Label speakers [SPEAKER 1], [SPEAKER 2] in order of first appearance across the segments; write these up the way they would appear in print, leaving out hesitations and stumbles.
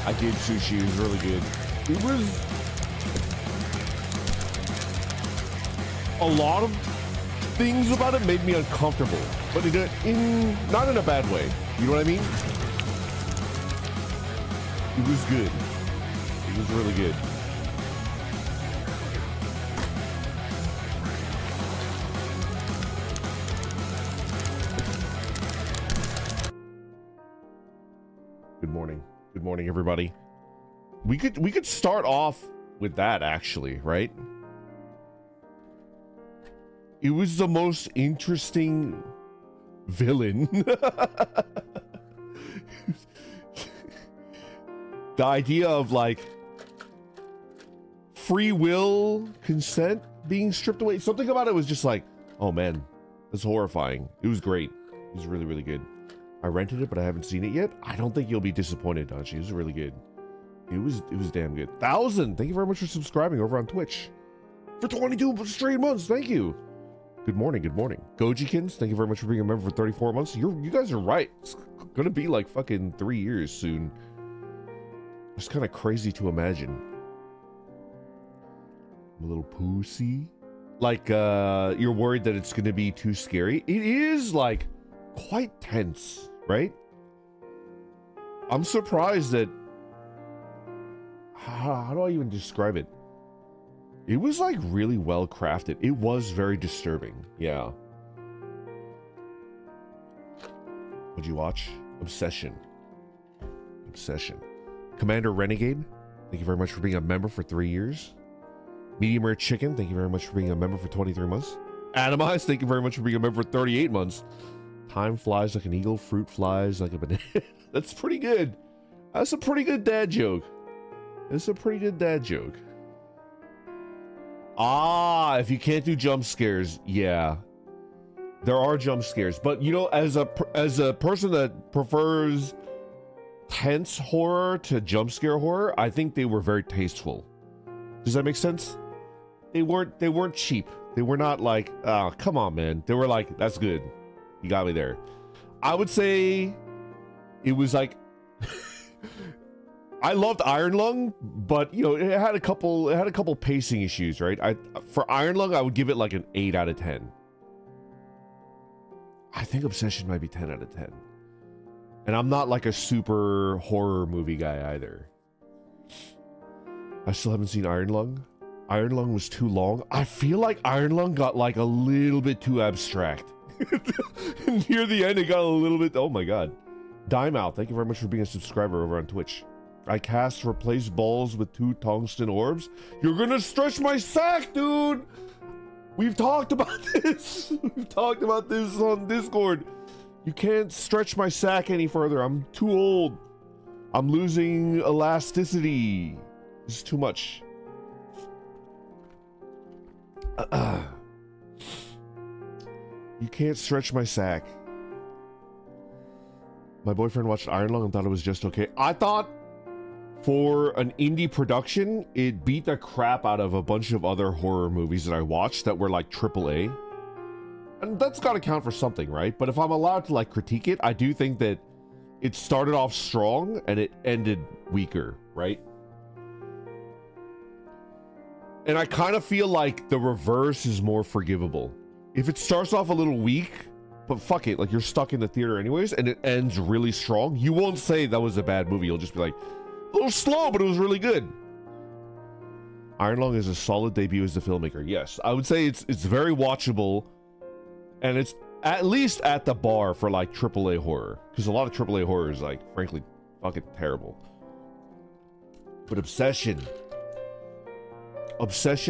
[SPEAKER 1] I did sushi. It was really good. It was a lot of things about it made me uncomfortable, but not in a bad way. You know what I mean? It was good. It was really good. Good morning. Good morning, everybody. We could start off with that, actually, right? It was the most interesting villain. The idea of like free will consent being stripped away. Something about it was just like, oh man, that's horrifying. It was great. It was really, really good. I rented it, but I haven't seen it yet. I don't think you'll be disappointed, Donchi. It was really good. It was damn good. 1,000. Thank you very much for subscribing over on Twitch for 22 straight months. Thank you. Good morning. Good morning. Gojikins, thank you very much for being a member for 34 months. You guys are right. It's gonna be like fucking 3 years soon. It's kind of crazy to imagine. I'm a little pussy. Like, you're worried that it's gonna be too scary. It is like quite tense, right? I'm surprised that how do I even describe it? It was like really well crafted. It was very disturbing. Yeah. What'd you watch? Obsession. Commander Renegade, thank you very much for being a member for 3 years. Medium Rare Chicken, thank you very much for being a member for 23 months. Atomize, thank you very much for being a member for 38 months. Time flies like an eagle, fruit flies like a banana. That's pretty good. That's a pretty good dad joke. Ah, if you can't do jump scares, yeah. There are jump scares, but you know, as a person that prefers tense horror to jump scare horror, I think they were very tasteful. Does that make sense? They weren't cheap. They were not like, oh, come on, man. They were like, that's good. You got me there. I would say it was like I loved Iron Lung, but you know, it had a couple pacing issues, right? For Iron Lung, I would give it like an 8 out of 10. I think Obsession might be 10 out of 10. And I'm not like a super horror movie guy either. I still haven't seen Iron Lung. Iron Lung was too long. I feel like Iron Lung got like a little bit too abstract. Near the end, it got a little bit, oh my god. Dime Out, thank you very much for being a subscriber over on Twitch. I cast replace balls with 2 tungsten orbs. You're gonna stretch my sack, dude! We've talked about this. We've talked about this on Discord. You can't stretch my sack any further. I'm too old. I'm losing elasticity. This is too much. You can't stretch my sack. My boyfriend watched Iron Lung and thought it was just okay. I thought for an indie production, it beat the crap out of a bunch of other horror movies that I watched that were like AAA. And that's got to count for something, right? But if I'm allowed to like critique it, I do think that it started off strong and it ended weaker, right? And I kind of feel like the reverse is more forgivable. If it starts off a little weak, but fuck it, like you're stuck in the theater anyways, and it ends really strong, you won't say that was a bad movie. You'll just be like, a little slow, but it was really good. Iron Lung is a solid debut as a filmmaker. Yes, I would say it's very watchable, and it's at least at the bar for like AAA horror, because a lot of AAA horror is like, frankly, fucking terrible. But Obsession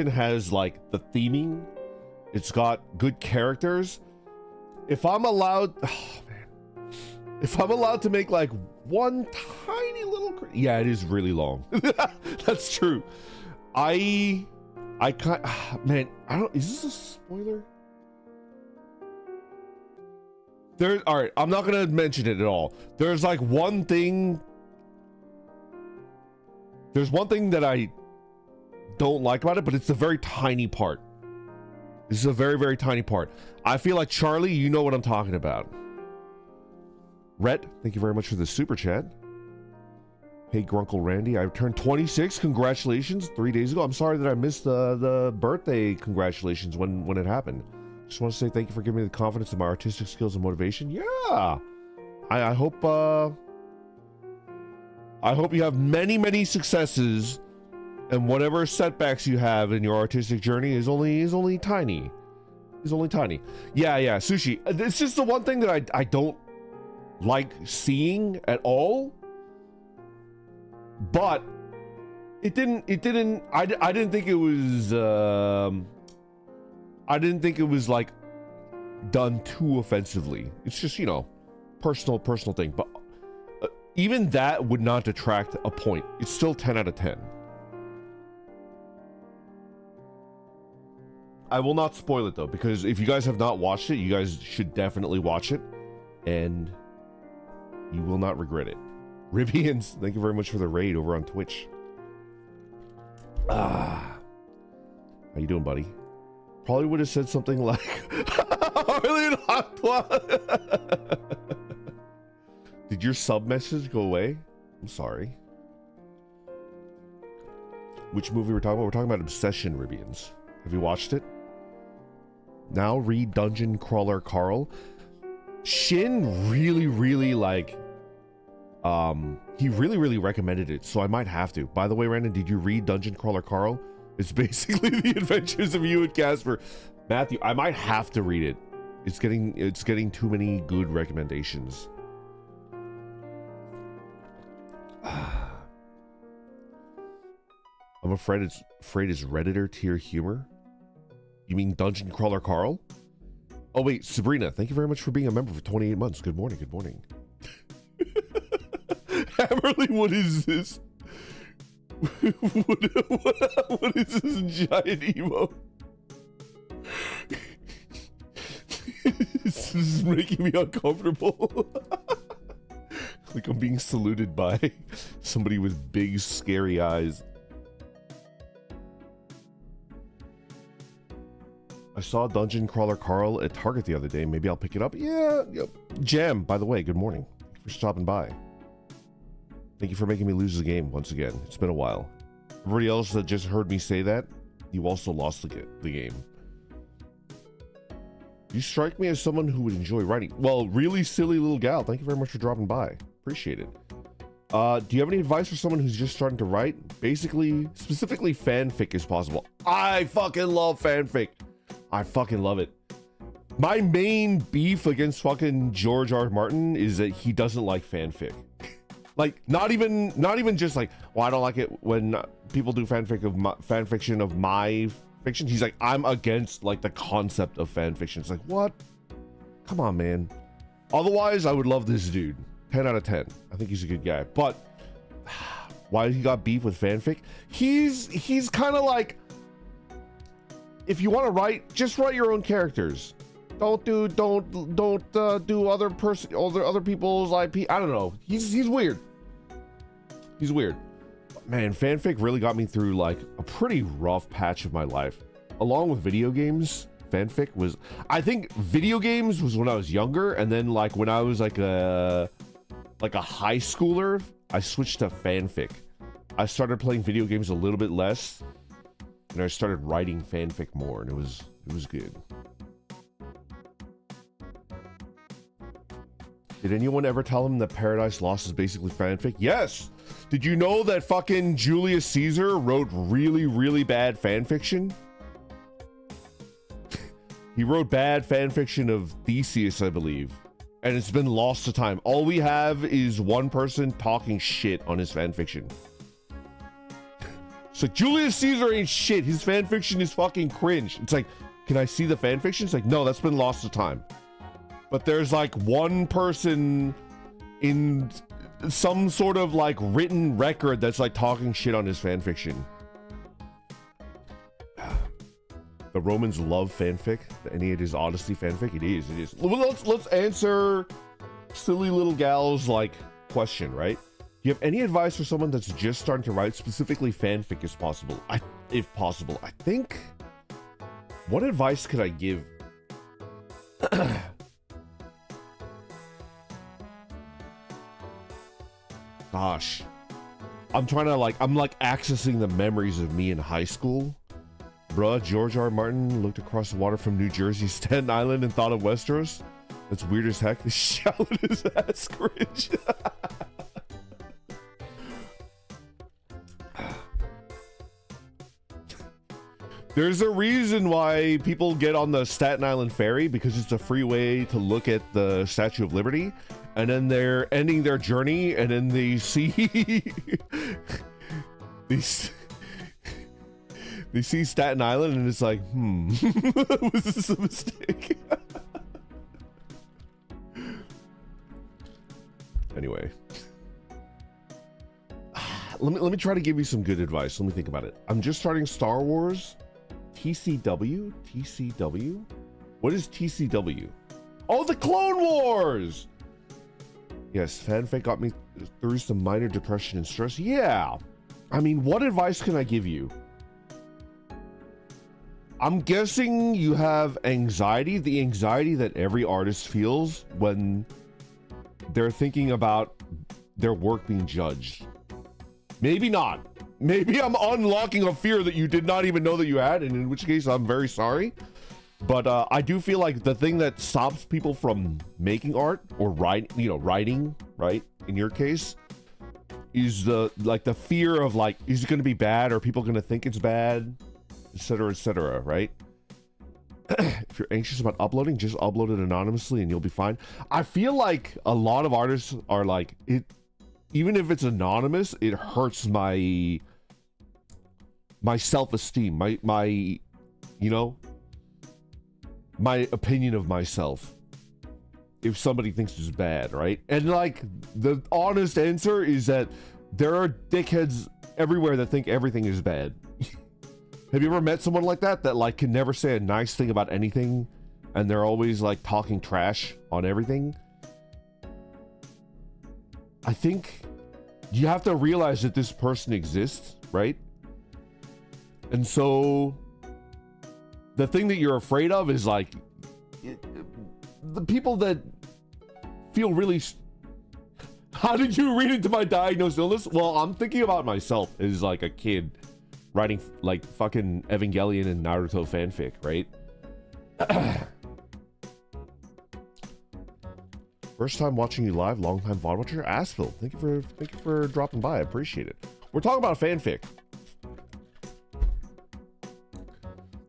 [SPEAKER 1] has like the theming. It's got good characters. If I'm allowed, oh man, if I'm allowed to make like one tiny little, yeah, it is really long. That's true. I can't, man, I don't, is this a spoiler? All right, I'm not gonna mention it at all. There's like one thing that I don't like about it, but it's a very tiny part. This is a very, very tiny part. I feel like, Charlie, you know what I'm talking about. Rhett, thank you very much for the super chat. Hey, Grunkle Randy, I turned 26. Congratulations, 3 days ago. I'm sorry that I missed the birthday congratulations when it happened. Just want to say thank you for giving me the confidence in my artistic skills and motivation. Yeah, I hope you have many, many successes, and whatever setbacks you have in your artistic journey is only tiny. Is only tiny. Yeah, Sushi. It's just the one thing that I don't like seeing at all. But I didn't think it was I didn't think it was like done too offensively. It's just, you know, personal thing. But even that would not detract a point. It's still 10 out of 10. I will not spoil it though, because if you guys have not watched it, you guys should definitely watch it, and you will not regret it. Ribians, thank you very much for the raid over on Twitch. How you doing, buddy? Probably would have said something like, did your sub message go away? I'm sorry. Which movie we're talking about? We're talking about Obsession, Ribians. Have you watched it? Now read Dungeon Crawler Carl. Shin really like he really recommended it, so I might have to. By the way, Brandon, did you read Dungeon Crawler Carl? It's basically the adventures of you and Casper. Matthew, I might have to read it. It's getting too many good recommendations. I'm afraid it's Redditor tier humor. You mean Dungeon Crawler Carl? Oh wait, Sabrina, thank you very much for being a member for 28 months. Good morning, good morning. Hammerly, what is this? what is this giant emo? This is making me uncomfortable. Like I'm being saluted by somebody with big, scary eyes. I saw Dungeon Crawler Carl at Target the other day. Maybe I'll pick it up. Yeah, yep. Jam, by the way, good morning. Thank you for stopping by. Thank you for making me lose the game once again. It's been a while. Everybody else that just heard me say that, you also lost the game. You strike me as someone who would enjoy writing. Well, really silly little gal. Thank you very much for dropping by. Appreciate it. Do you have any advice for someone who's just starting to write? Basically, specifically fanfic is possible. I fucking love fanfic. I fucking love it. My main beef against fucking George R. R. Martin is that he doesn't like fanfic. Like, not even just like, well, I don't like it when people do fanfiction of my fiction. He's like, I'm against like the concept of fanfiction. It's like, what? Come on, man. Otherwise, I would love this dude. 10 out of 10. I think he's a good guy. But why he got beef with fanfic? He's kind of like, if you want to write, just write your own characters. Don't do other people's IP. I don't know. He's weird. He's weird. Man, fanfic really got me through like a pretty rough patch of my life. Along with video games, fanfic was, I think video games was when I was younger, and then like when I was like a high schooler, I switched to fanfic. I started playing video games a little bit less, and I started writing fanfic more, and it was good. Did anyone ever tell him that Paradise Lost is basically fanfic? Yes! Did you know that fucking Julius Caesar wrote really bad fanfiction? He wrote bad fanfiction of Theseus, I believe. And it's been lost to time. All we have is one person talking shit on his fanfiction. It's like, Julius Caesar ain't shit. His fanfiction is fucking cringe. It's like, can I see the fanfiction? It's like, no, that's been lost to time. But there's like one person in some sort of like written record that's like talking shit on his fanfiction. The Romans love fanfic. The Aeneid is Odyssey fanfic. It is. Well, let's answer silly little gal's like question, right? Do you have any advice for someone that's just starting to write, specifically fanfic if possible? I think What advice could I give? Gosh. I'm trying to I'm accessing the memories of me in high school. Bruh, George R. R. Martin looked across the water from New Jersey, Staten Island, and thought of Westeros. That's weird as heck. He shouted his ass cringe. There's a reason why people get on the Staten Island ferry, because it's a free way to look at the Statue of Liberty, and then they're ending their journey, and then they see they see Staten Island, and it's like, was this a mistake? Anyway, let me try to give you some good advice. Let me think about it. I'm just starting Star Wars. TCW? TCW? What is TCW? Oh, the Clone Wars! Yes, fanfic got me through some minor depression and stress. Yeah. I mean, what advice can I give you? I'm guessing you have anxiety, the anxiety that every artist feels when they're thinking about their work being judged. Maybe not. Maybe I'm unlocking a fear that you did not even know that you had, and in which case I'm very sorry. But I do feel like the thing that stops people from making art or writing, right? In your case, is the fear of is it going to be bad, or people going to think it's bad, etc., right? If you're anxious about uploading, just upload it anonymously and you'll be fine. I feel like a lot of artists are like it. Even if it's anonymous, it hurts my self-esteem, my opinion of myself. If somebody thinks it's bad, right? And the honest answer is that there are dickheads everywhere that think everything is bad. Have you ever met someone like that can never say a nice thing about anything, and they're always talking trash on everything? I think you have to realize that this person exists, right? And so the thing that you're afraid of is the people that feel really... How did you read into my diagnosed illness? Well, I'm thinking about myself as a kid writing fucking Evangelion and Naruto fanfic, right? First time watching you live, long time VOD watcher, Asphil. Thank you for dropping by. I appreciate it. We're talking about fanfic.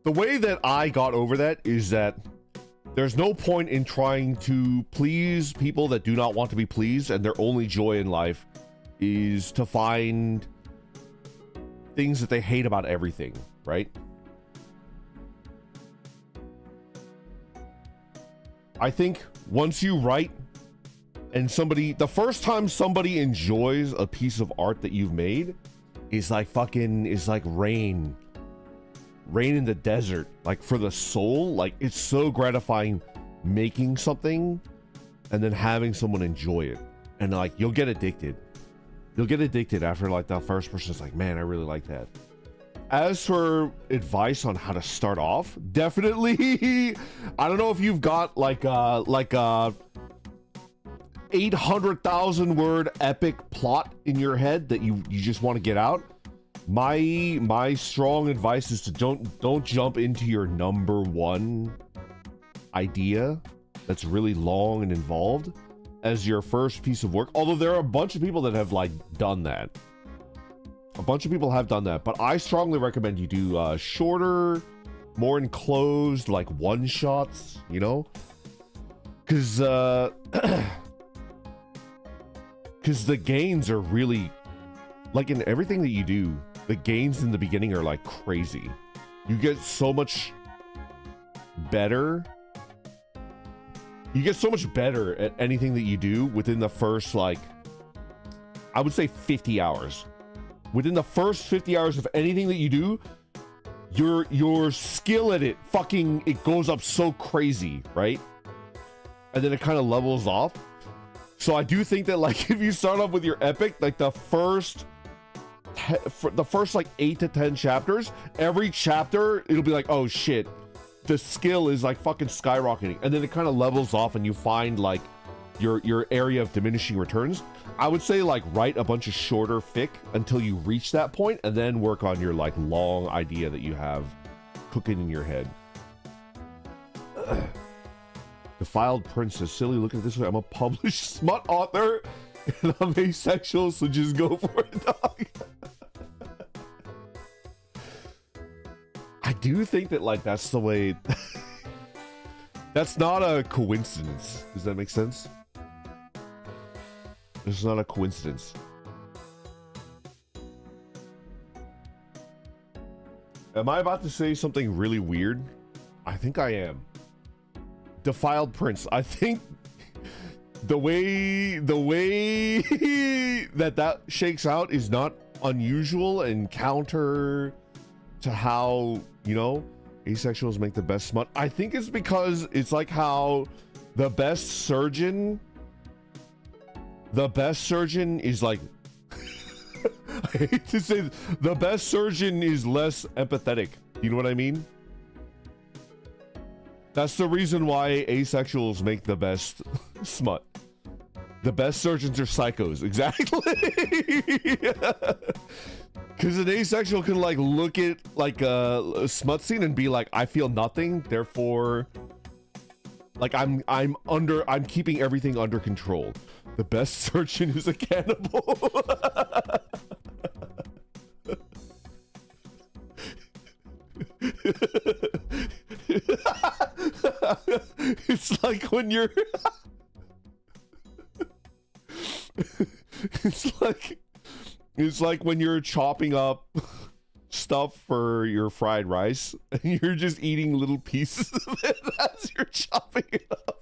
[SPEAKER 1] The way that I got over that is that there's no point in trying to please people that do not want to be pleased, and their only joy in life is to find things that they hate about everything, right? I think once you write and the first time somebody enjoys a piece of art that you've made is like rain in the desert, for the soul. It's so gratifying making something and then having someone enjoy it, and you'll get addicted. You'll get addicted after that first person's like, man, I really like that. As for advice on how to start off, definitely I don't know if you've got 800,000 word epic plot in your head that you just want to get out. My strong advice is to don't jump into your number one idea that's really long and involved as your first piece of work. Although there are a bunch of people that have done that. A bunch of people have done that, but I strongly recommend you do shorter, more enclosed, one shots, because because the gains are really in everything that you do. The gains in the beginning are crazy. You get so much better. You get so much better at anything that you do within the first I would say 50 hours. Within the first 50 hours of anything that you do, your skill at it it goes up so crazy, right? And then it kind of levels off. So I do think that if you start off with your epic, the first 8 to 10 chapters, every chapter it'll be oh shit, the skill is like fucking skyrocketing, and then it kind of levels off and you find like your area of diminishing returns. I would say like write a bunch of shorter fic until you reach that point, and then work on your like long idea that you have cooking in your head. Defiled Princess. Silly, look at this way. I'm a published smut author and I'm asexual, so just go for it, dog. I do think that like that's the way. That's not a coincidence. Does that make sense? It's not a coincidence. Am I about to say something really weird? I think I am. Defiled Prince. I think the way that shakes out is not unusual and counter to how, you know, asexuals make the best smut. I think it's because it's like how the best surgeon is like I hate to say this, the best surgeon is less empathetic. You know what I mean? That's the reason why asexuals make the best smut. The best surgeons are psychos. Exactly. Because an asexual can like look at like a smut scene and be like, I feel nothing, therefore like I'm keeping everything under control. The best surgeon is a cannibal. It's like when you're it's like when you're chopping up stuff for your fried rice and you're just eating little pieces of it as you're chopping it up.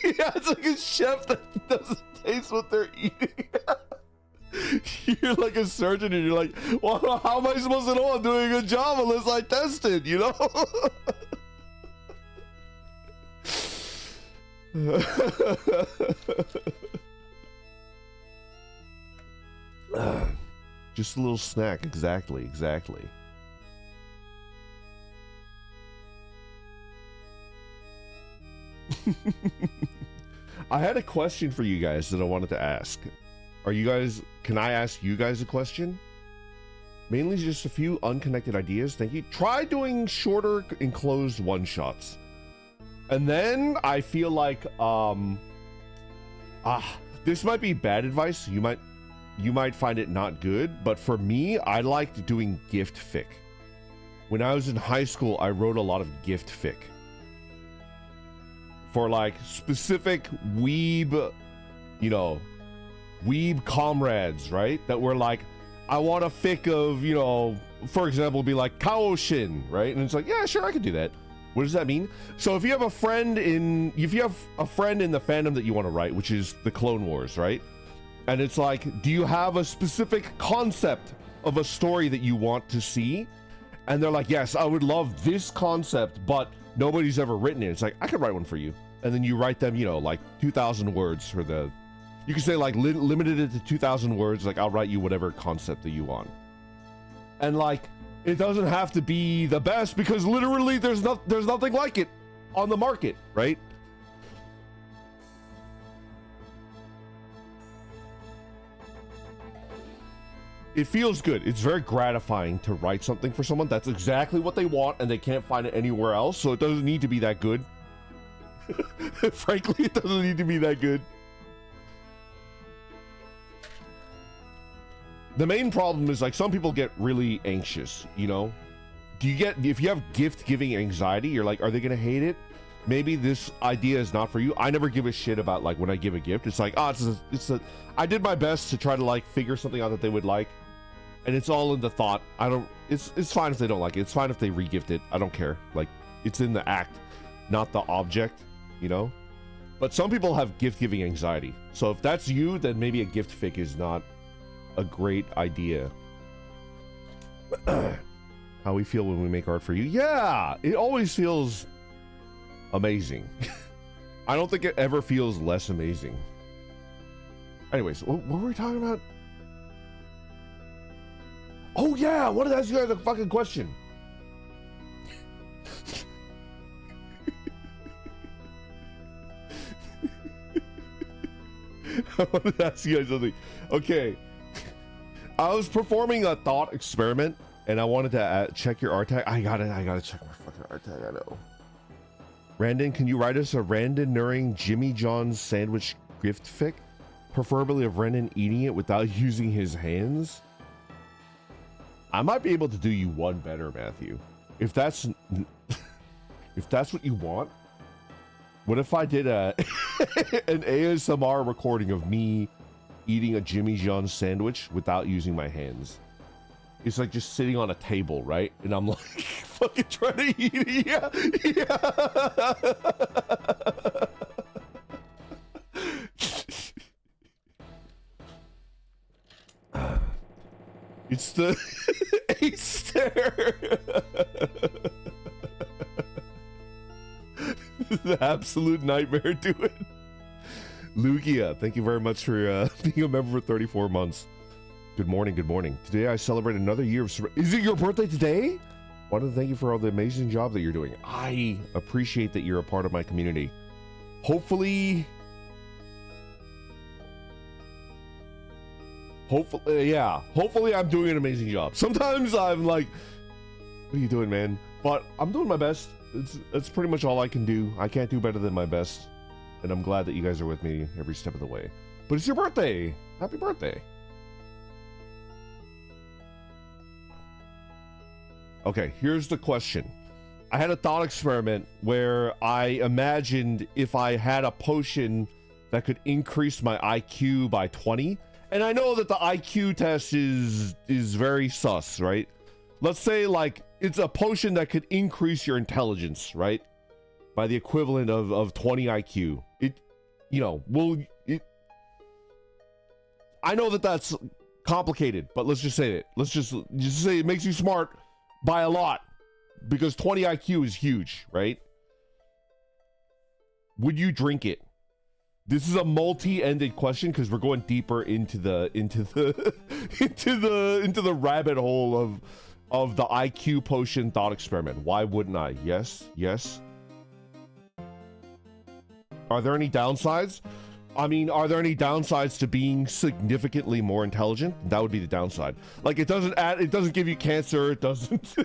[SPEAKER 1] Yeah, it's like a chef that doesn't taste what they're eating. You're like a surgeon and you're like, well, how am I supposed to know I'm doing a good job unless I test it, you know? Just a little snack. Exactly. I had a question for you guys that I wanted to ask. Can I ask you guys a question? Mainly just a few unconnected ideas. Thank you. Try doing shorter enclosed one-shots. And then I feel like, this might be bad advice. You might find it not good, but for me, I liked doing gift fic. When I was in high school, I wrote a lot of gift fic. For like specific weeb, you know, weeb comrades, right? That were like, I want a fic of, you know, for example, be like Kaoshin, right? And it's like, yeah, sure, I could do that. What does that mean? So if you have a friend in the fandom that you want to write, which is the Clone Wars, right? And it's like, do you have a specific concept of a story that you want to see? And they're like, yes, I would love this concept, but nobody's ever written it. It's like, I could write one for you. And then you write them, you know, like 2,000 words for the, you can say like limited it to 2,000 words. Like I'll write you whatever concept that you want. And like, it doesn't have to be the best because literally there's nothing like it on the market, right? It feels good. It's very gratifying to write something for someone that's exactly what they want and they can't find it anywhere else, so it doesn't need to be that good. Frankly, it doesn't need to be that good. The main problem is like some people get really anxious, you know? If you have gift giving anxiety, you're like, are they gonna hate it? Maybe this idea is not for you. I never give a shit about like when I give a gift. It's like, I did my best to try to like figure something out that they would like. And it's all in the thought. It's fine if they don't like it. It's fine if they re-gift it. I don't care. Like it's in the act, not the object, you know? But some people have gift giving anxiety. So if that's you, then maybe a gift fic is not a great idea. How we feel when we make art for you. Yeah, it always feels amazing. I don't think it ever feels less amazing. Anyways, what were we talking about? Oh yeah, I wanted to ask you guys a fucking question. I wanted to ask you guys something. Okay, I was performing a thought experiment, and I wanted to check your art tag. I gotta check my fucking art tag. I know. Randon, can you write us a Randon Nuring Jimmy John's sandwich gift fic? Preferably of Randon eating it without using his hands. I might be able to do you one better, Matthew. If that's what you want. What if I did an ASMR recording of me eating a Jimmy John's sandwich without using my hands? It's like just sitting on a table, right? And I'm like fucking trying to eat it. Yeah. It's the ace stare. The absolute nightmare to it. Lugia, thank you very much for being a member for 34 months. Good morning, good morning. Today I celebrate another year of... Is it your birthday today? Wanted to thank you for all the amazing job that you're doing. I appreciate that you're a part of my community. Hopefully, yeah. Hopefully I'm doing an amazing job. Sometimes I'm like, what are you doing, man? But I'm doing my best. That's pretty much all I can do. I can't do better than my best. And I'm glad that you guys are with me every step of the way. But it's your birthday. Happy birthday. Okay, here's the question. I had a thought experiment where I imagined if I had a potion that could increase my IQ by 20. And I know that the IQ test is very sus, right? Let's say like it's a potion that could increase your intelligence, right? By the equivalent of 20 IQ. I know that that's complicated, but let's just say it. Let's just say it makes you smart by a lot, because 20 IQ is huge, right? Would you drink it? This is a multi-ended question because we're going deeper into the rabbit hole of the IQ potion thought experiment. Why wouldn't I? Yes. Are there any downsides? I mean, are there any downsides to being significantly more intelligent? That would be the downside. Like, it doesn't give you cancer. It doesn't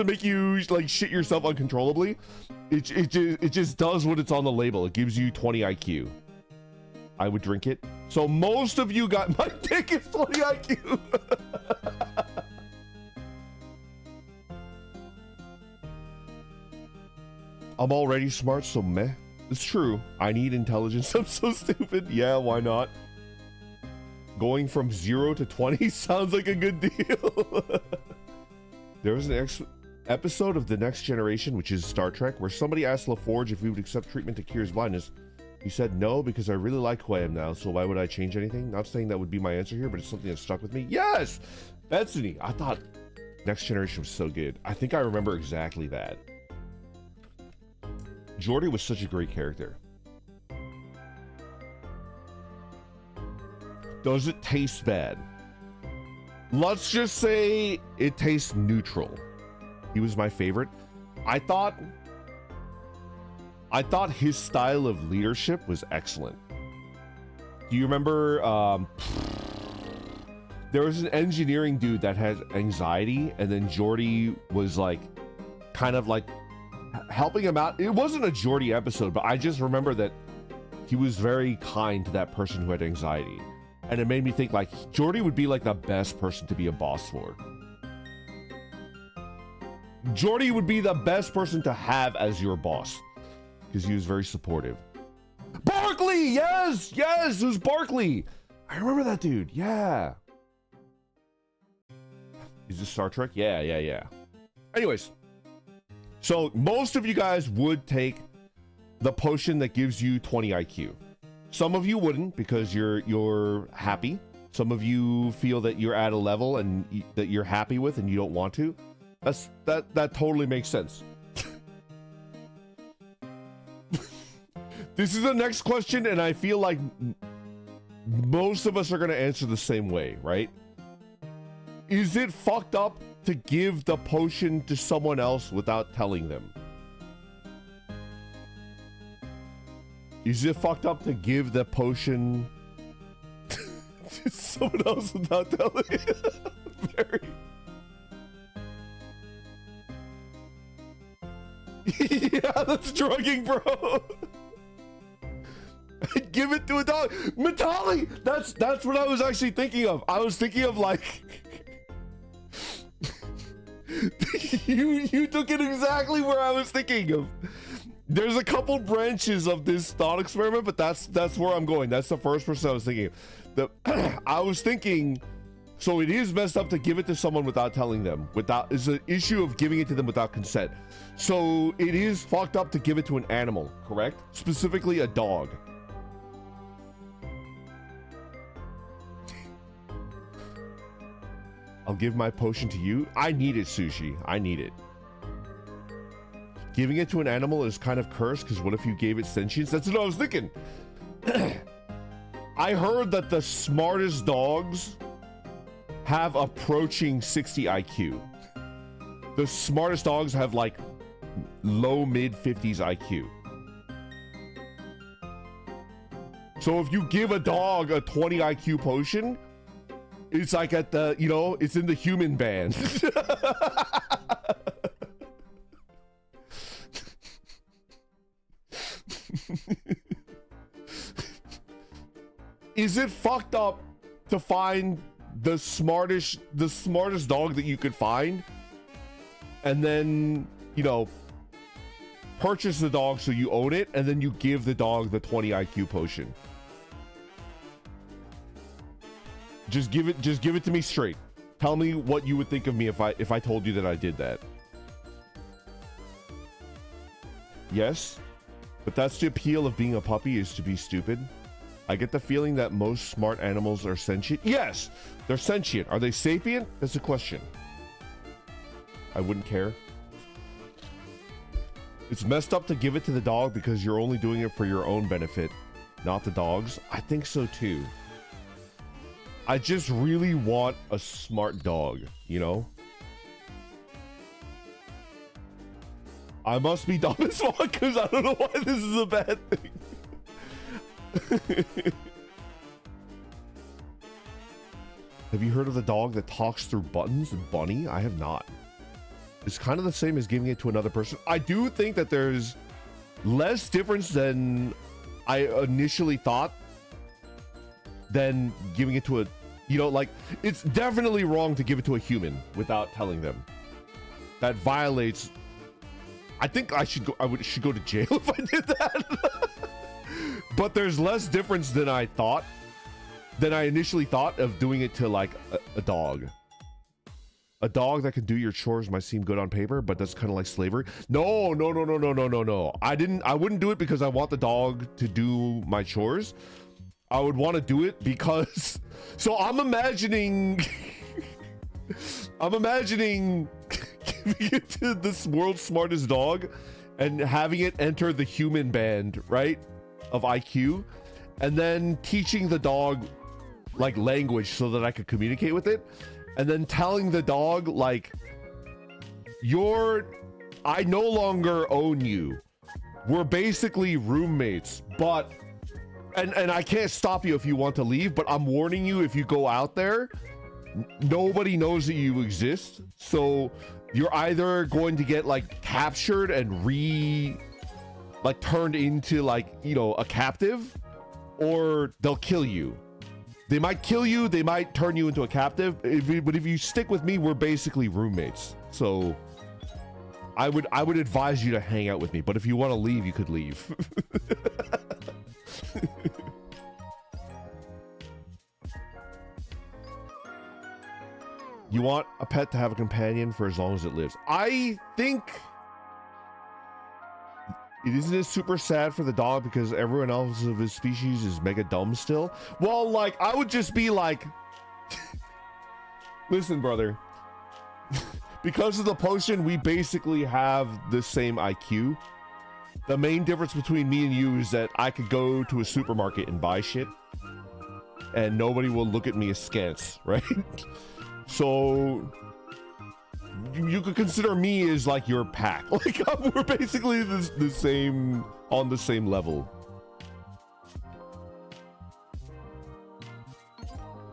[SPEAKER 1] make you like shit yourself uncontrollably. It just does what it's on the label. It gives you 20 IQ. I would drink it. So most of you got my dick is 20 IQ. I'm already smart, so meh. It's true. I need intelligence. I'm so stupid. Yeah, why not? Going from 0 to 20 sounds like a good deal. There was an episode of The Next Generation, which is Star Trek, where somebody asked LaForge if he would accept treatment to cure his blindness. He said no, because I really like who I am now, so why would I change anything? Not saying that would be my answer here, but it's something that stuck with me. Yes! Bethany, I thought Next Generation was so good. I think I remember exactly that. Geordi was such a great character. Does it taste bad? Let's just say it tastes neutral. He was my favorite. I thought his style of leadership was excellent. Do you remember there was an engineering dude that had anxiety, and then Geordi was like kind of like helping him out. It wasn't a Geordi episode, but I just remember that he was very kind to that person who had anxiety. And it made me think like Geordi would be like the best person to be a boss for. Geordi would be the best person to have as your boss because he was very supportive. Barkley, yes, it was Barkley. I remember that dude. Yeah. Is this Star Trek? Yeah. Anyways, so most of you guys would take the potion that gives you 20 IQ. Some of you wouldn't because you're happy. Some of you feel that you're at a level and that you're happy with and you don't want to. That totally makes sense. This is the next question, and I feel like most of us are going to answer the same way, right? Is it fucked up to give the potion to someone else without telling them? Is it fucked up to give the potion to someone else without telling? Very. Yeah, that's drugging, bro. Give it to a dog. Matali! That's what I was actually thinking of. I was thinking of like you took it exactly where I was thinking of. There's a couple branches of this thought experiment, but that's where I'm going. That's the first person I was thinking of. I was thinking, so it is messed up to give it to someone without telling them. It's an issue of giving it to them without consent. So it is fucked up to give it to an animal, correct? Specifically a dog. I'll give my potion to you. I need it, Sushi. I need it. Giving it to an animal is kind of cursed, because what if you gave it sentience? That's what I was thinking. I heard that the smartest dogs have approaching 60 IQ. The smartest dogs have like low mid 50s IQ. So if you give a dog a 20 IQ potion, it's like at the, you know, it's in the human band. Is it fucked up to find the smartest dog that you could find and then, you know, purchase the dog so you own it and then you give the dog the 20 IQ potion? Just give it to me straight. Tell me what you would think of me if I told you that I did that. Yes, but that's the appeal of being a puppy, is to be stupid. I get the feeling that most smart animals are sentient. Yes, they're sentient. Are they sapient? That's a question. I wouldn't care. It's messed up to give it to the dog because you're only doing it for your own benefit, not the dog's. I think so too. I just really want a smart dog, you know? I must be dumb as fuck because I don't know why this is a bad thing. Have you heard of the dog that talks through buttons? Bunny? I have not. It's kind of the same as giving it to another person. I do think that there's less difference than I initially thought than giving it to a, you know, like, it's definitely wrong to give it to a human without telling them. That violates. I think I should go to jail if I did that. But there's less difference than I initially thought of doing it to like a dog. A dog that can do your chores might seem good on paper, but that's kind of like slavery. No. I wouldn't do it because I want the dog to do my chores. I would want to do it because, so I'm imagining giving it to this world's smartest dog and having it enter the human band, right, of IQ, and then teaching the dog like language so that I could communicate with it, and then telling the dog like, I no longer own you. We're basically roommates, but and I can't stop you if you want to leave, but I'm warning you, if you go out there, nobody knows that you exist. So you're either going to get like captured and turned into like, you know, a captive, or they'll kill you. They might kill you, they might turn you into a captive, but if you stick with me, we're basically roommates. So I would advise you to hang out with me, but if you want to leave, you could leave. You want a pet to have a companion for as long as it lives. I think isn't it super sad for the dog because everyone else of his species is mega dumb still? Well, like, I would just be like, listen, brother, because of the potion, we basically have the same IQ. The main difference between me and you is that I could go to a supermarket and buy shit and nobody will look at me askance, right? So you could consider me as like your pack. Like we're basically the same, on the same level.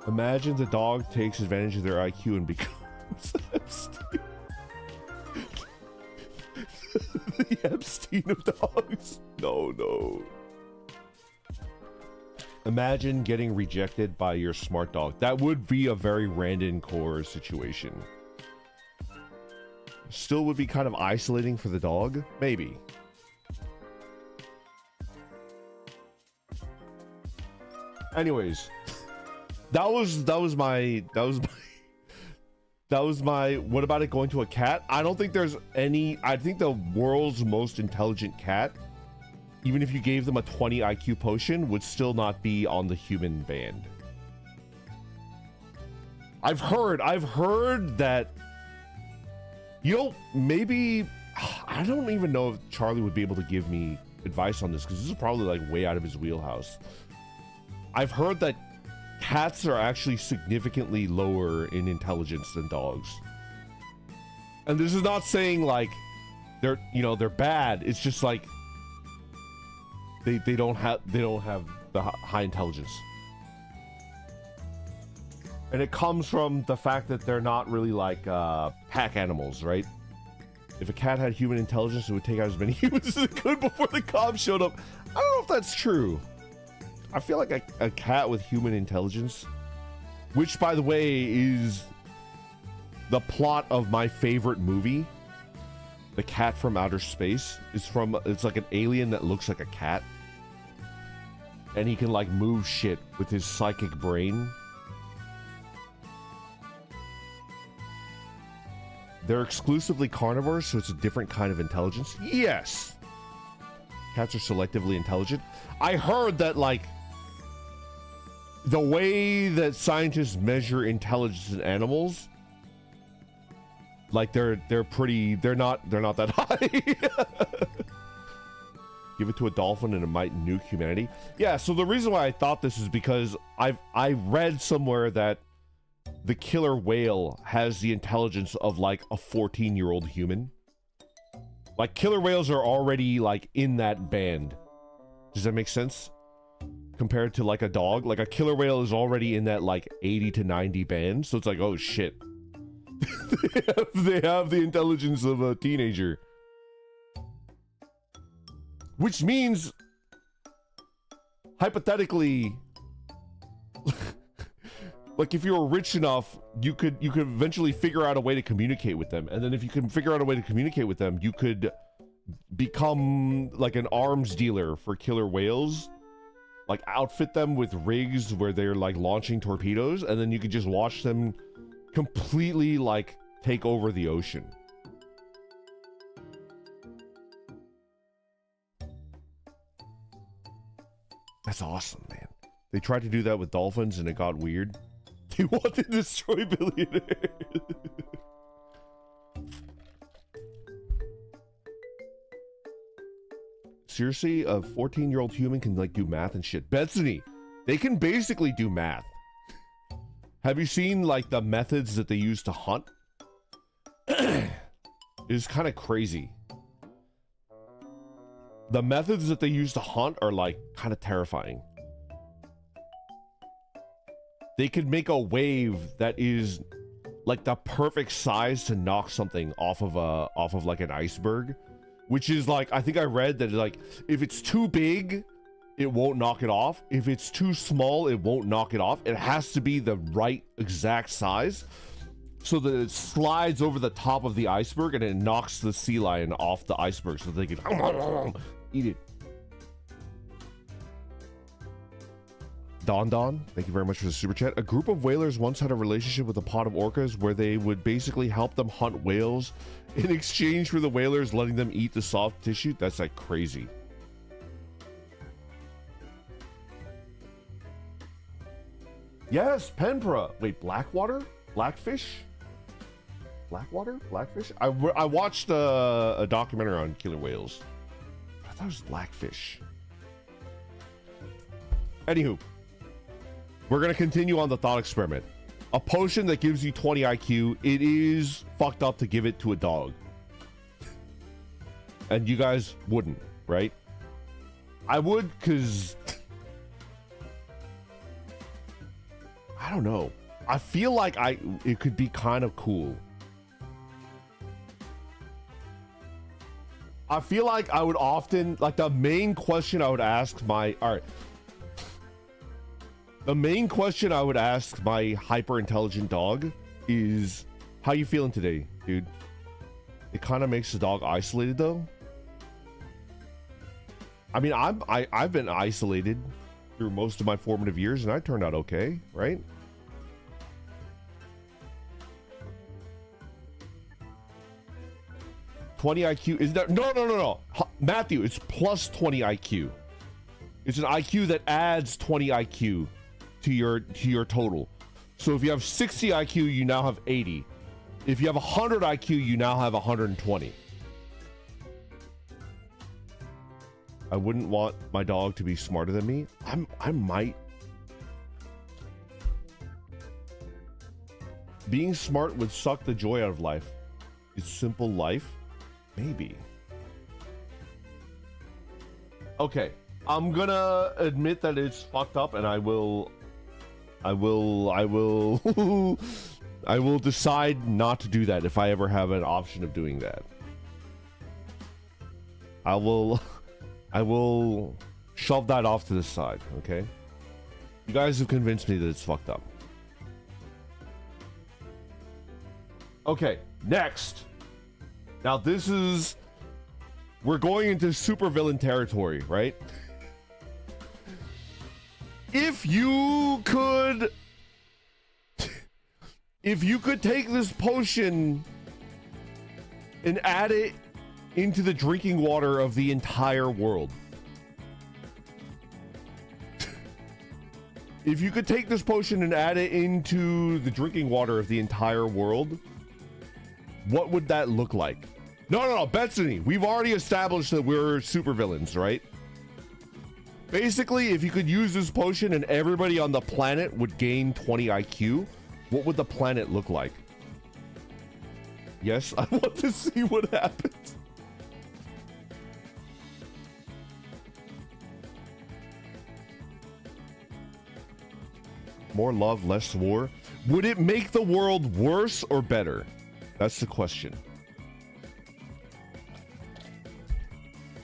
[SPEAKER 1] Imagine the dog takes advantage of their IQ and becomes Epstein. The Epstein of dogs. No. Imagine getting rejected by your smart dog. That would be a very random core situation. Still would be kind of isolating for the dog, maybe. Anyways, that was my what about it going to a cat? I don't think there's any. I think the world's most intelligent cat, even if you gave them a 20 IQ potion, would still not be on the human band. I've heard that, you know, maybe, I don't even know if Charlie would be able to give me advice on this, because this is probably like way out of his wheelhouse. I've heard that cats are actually significantly lower in intelligence than dogs. And this is not saying like they're bad. It's just like they don't have the high intelligence. And it comes from the fact that they're not really like pack animals, right? If a cat had human intelligence, it would take out as many humans as it could before the cops showed up. I don't know if that's true. I feel like a cat with human intelligence, which by the way is the plot of my favorite movie, The Cat from Outer Space. It's like an alien that looks like a cat, and he can like move shit with his psychic brain. They're exclusively carnivores, so it's a different kind of intelligence. Yes, cats are selectively intelligent. I heard that like the way that scientists measure intelligence in animals, like they're not that high. Give it to a dolphin and it might nuke humanity. Yeah, so the reason why I thought this is because I read somewhere that the killer whale has the intelligence of like a 14-year-old human. Like killer whales are already like in that band. Does that make sense? Compared to like a dog, like a killer whale is already in that like 80 to 90 band. So it's like, oh shit. they have the intelligence of a teenager. Which means, hypothetically, like if you were rich enough, you could eventually figure out a way to communicate with them. And then if you can figure out a way to communicate with them, you could become like an arms dealer for killer whales. Like outfit them with rigs where they're like launching torpedoes, and then you could just watch them completely like take over the ocean. That's awesome, man. They tried to do that with dolphins and it got weird. They want to destroy billionaires. Seriously, a 14-year-old human can like do math and shit. Bethany, they can basically do math. Have you seen like the methods that they use to hunt? It's kind of crazy. The methods that they use to hunt are like kind of terrifying. They could make a wave that is like the perfect size to knock something off of like an iceberg. Which is like, I think I read that like, if it's too big, it won't knock it off. If it's too small, it won't knock it off. It has to be the right exact size so that it slides over the top of the iceberg and it knocks the sea lion off the iceberg so they can eat it. Don Don, thank you very much for the super chat. A group of whalers once had a relationship with a pod of orcas where they would basically help them hunt whales in exchange for the whalers letting them eat the soft tissue. That's like crazy. Yes, Penpra. Wait, Blackwater? Blackfish? Blackwater? Blackfish? I watched a documentary on killer whales. I thought it was Blackfish. Anywho. We're going to continue on the thought experiment. a potion that gives you 20 IQ, it is fucked up to give it to a dog. And you guys wouldn't, right? I would, because I don't know. I feel like it could be kind of cool. I feel like I would often, like, the main question I would ask my, all right. The main question I would ask my hyper intelligent dog is, how you feeling today, dude? It kind of makes the dog isolated though. I mean, I've been isolated through most of my formative years and I turned out okay, right? $20 IQ is that no. Matthew, it's plus 20 IQ. It's an IQ that adds 20 IQ to your total. So if you have 60 IQ, you now have 80. If you have 100 IQ, you now have 120. I wouldn't want my dog to be smarter than me. I might. Being smart would suck the joy out of life. It's simple life. Maybe. Okay, I'm gonna admit that it's fucked up, and I will I will decide not to do that if I ever have an option of doing that. I will shove that off to the side, okay? You guys have convinced me that it's fucked up. Okay, next. Now this is, we're going into supervillain territory, right? If you could take this potion and add it into the drinking water of the entire world. If you could take this potion and add it into the drinking water of the entire world, what would that look like? No, Betsy, we've already established that we're supervillains, right? Basically, if you could use this potion and everybody on the planet would gain 20 IQ, what would the planet look like? Yes, I want to see what happens. More love, less war. Would it make the world worse or better? That's the question.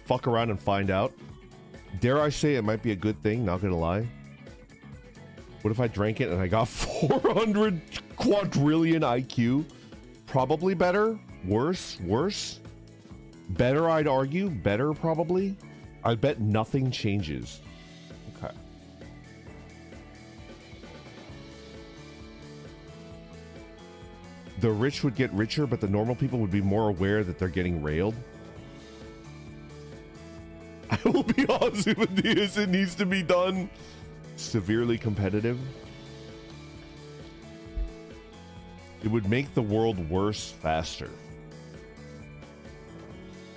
[SPEAKER 1] Fuck around and find out. Dare I say it might be a good thing, not gonna lie. What if I drank it and I got 400 quadrillion IQ? Probably better. Worse? Worse? Better, I'd argue. Better, probably. I bet nothing changes. Okay. The rich would get richer, but the normal people would be more aware that they're getting railed. I will be honest with this, it needs to be done severely competitive. It would make the world worse faster.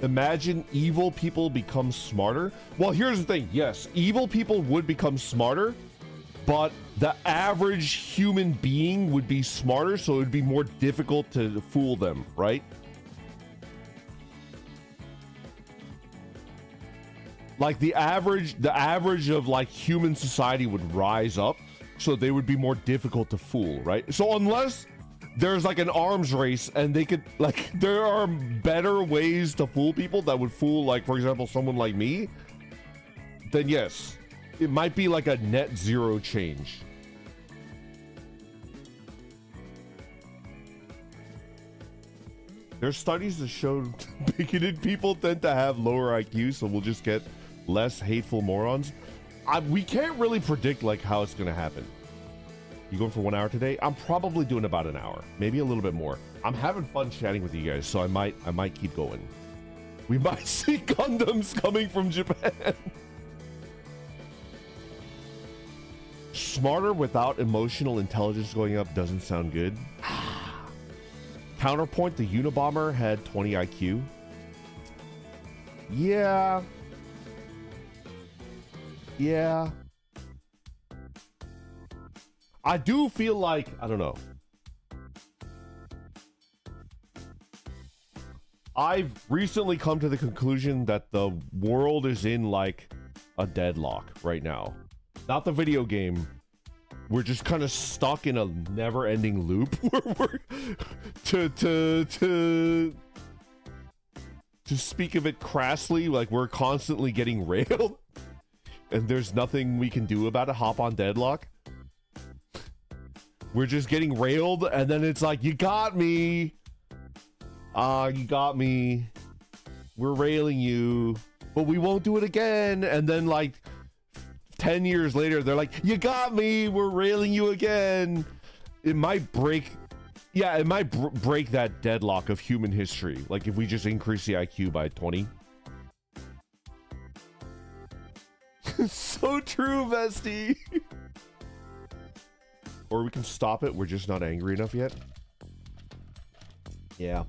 [SPEAKER 1] Imagine evil people become smarter. Well, here's the thing. Yes, evil people would become smarter, but the average human being would be smarter, so it would be more difficult to fool them, right? Like the average of like human society would rise up, so they would be more difficult to fool, right? So unless there's like an arms race and they could, like, there are better ways to fool people that would fool, like, for example, someone like me, then yes, it might be like a net zero change. There's studies that show bigoted people tend to have lower IQ, so we'll just get less hateful morons. We can't really predict like how it's gonna happen. You going for 1 hour today? I'm probably doing about an hour, maybe a little bit more. I'm having fun chatting with you guys, so I might keep going. We might see Gundams coming from Japan. Smarter without emotional intelligence going up doesn't sound good. Counterpoint, the Unabomber had 20 IQ. Yeah. I do feel like, I don't know. I've recently come to the conclusion that the world is in like a deadlock right now. Not the video game. We're just kind of stuck in a never-ending loop where we're to speak of it crassly, like we're constantly getting railed and there's nothing we can do about it. Hop on deadlock. We're just getting railed and then it's like, you got me. You got me. We're railing you, but we won't do it again. And then like 10 years later, they're like, you got me. We're railing you again. It might break. Yeah, it might break that deadlock of human history. Like if we just increase the IQ by 20. So true, Vesty. Or we can stop it. We're just not angry enough yet. Yeah.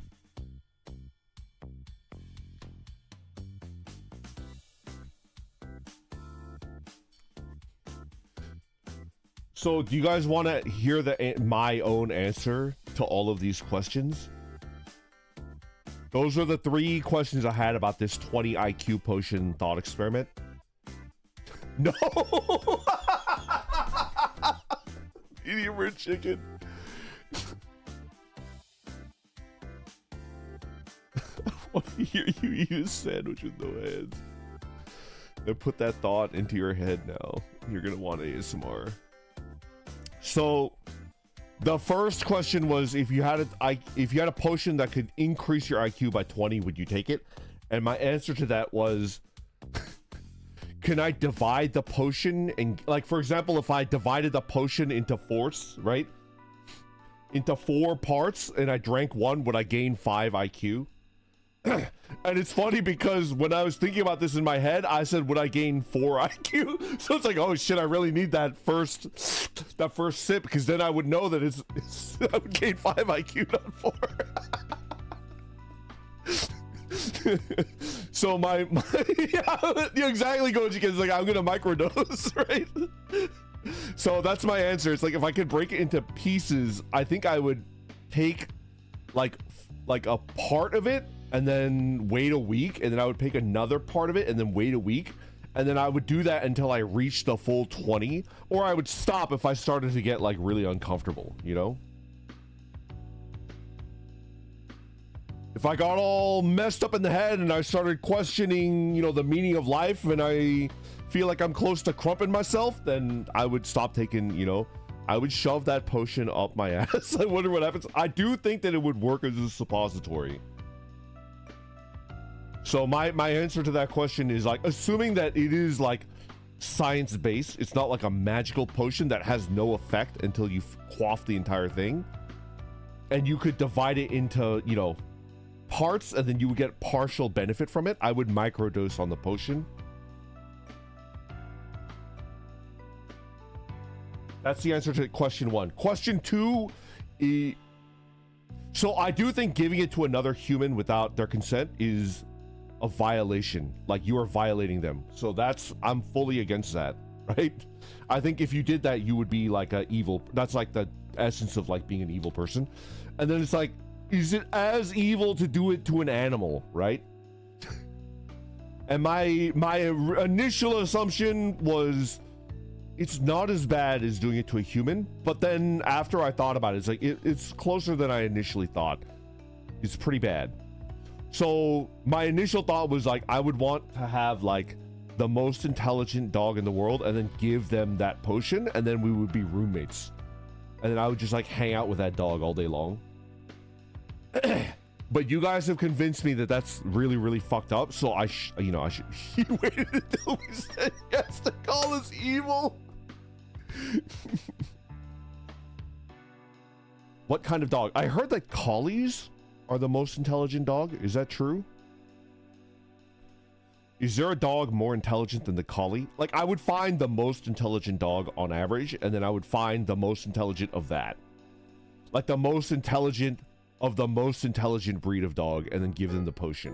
[SPEAKER 1] So do you guys want to hear my own answer to all of these questions? Those are the 3 questions I had about this 20 IQ potion thought experiment. No! Medium rare chicken. I want to hear you eat a sandwich with no hands. Now put that thought into your head now. You're going to want ASMR. So the first question was, if you had a potion that could increase your IQ by 20, would you take it? And my answer to that was, can I divide the potion? And like, for example, if I divided the potion into 4, right? Into 4 parts and I drank 1, would I gain 5 IQ? And it's funny because when I was thinking about this in my head, I said, would I gain 4 IQ? So it's like, oh shit, I really need that first sip, because then I would know that I would gain 5 IQ, not 4. So my yeah, exactly, Goji Kid. It's like, I'm gonna microdose, right? So that's my answer. It's like, if I could break it into pieces, I think I would take like a part of it and then wait a week, and then I would take another part of it and then wait a week, and then I would do that until I reached the full 20, or I would stop if I started to get like really uncomfortable, you know? If I got all messed up in the head and I started questioning, you know, the meaning of life, and I feel like I'm close to crumping myself, then I would stop taking, you know, I would shove that potion up my ass. I wonder what happens. I do think that it would work as a suppository. So my answer to that question is, like, assuming that it is like science-based, it's not like a magical potion that has no effect until you quaff the entire thing, and you could divide it into, you know, parts, and then you would get partial benefit from it, I would microdose on the potion. That's the answer to question 1. Question 2 is, so I do think giving it to another human without their consent is a violation. Like, you are violating them. So I'm fully against that, right? I think if you did that, you would be like a evil. That's like the essence of like being an evil person. And then it's like, is it as evil to do it to an animal, right? And my initial assumption was, it's not as bad as doing it to a human. But then after I thought about it, it's like, it's closer than I initially thought. It's pretty bad. So my initial thought was like, I would want to have like the most intelligent dog in the world and then give them that potion, and then we would be roommates. And then I would just like hang out with that dog all day long. But you guys have convinced me that that's really, really fucked up. So I should. He waited until we said yes to call us evil. What kind of dog? I heard that collies are the most intelligent dog. Is that true? Is there a dog more intelligent than the collie? Like, I would find the most intelligent dog on average, and then I would find the most intelligent of that. Like the most intelligent of the most intelligent breed of dog, and then give them the potion.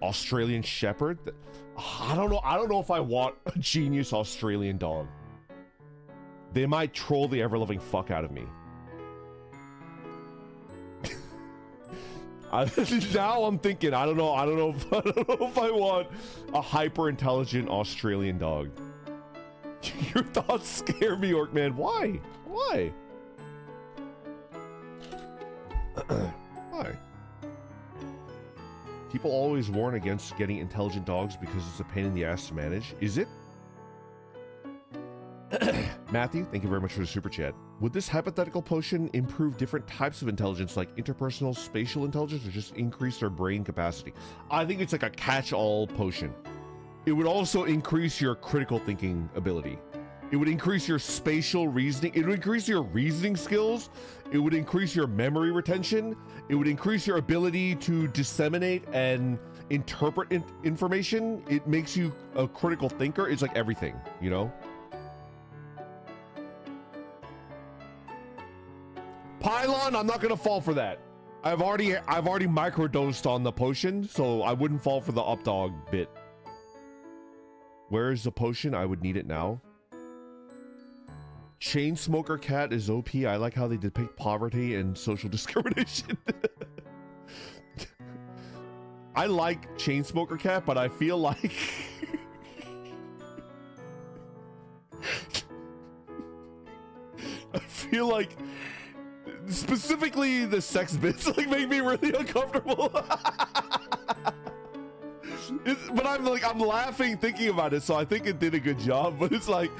[SPEAKER 1] Australian Shepherd? I don't know. I don't know if I want a genius Australian dog. they might troll the ever-loving fuck out of me. Now I'm thinking, I don't know if I want a hyper-intelligent Australian dog. Your thoughts scare me, Orc-Man. Why? Why? Why? People always warn against getting intelligent dogs because it's a pain in the ass to manage. Is it? Matthew, thank you very much for the super chat. Would this hypothetical potion improve different types of intelligence, like interpersonal spatial intelligence, or just increase their brain capacity? I think it's like a catch-all potion. It would also increase your critical thinking ability. It would increase your spatial reasoning. It would increase your reasoning skills. It would increase your memory retention. It would increase your ability to disseminate and interpret information. It makes you a critical thinker. It's like everything, you know? Pylon, I'm not gonna fall for that. I've already microdosed on the potion, so I wouldn't fall for the up dog bit. Where is the potion? I would need it now. Chain Smoker Cat is OP. I like how they depict poverty and social discrimination. I like Chain Smoker Cat, but I feel like I feel like specifically the sex bits like make me really uncomfortable. But I'm laughing thinking about it, so I think it did a good job. But it's like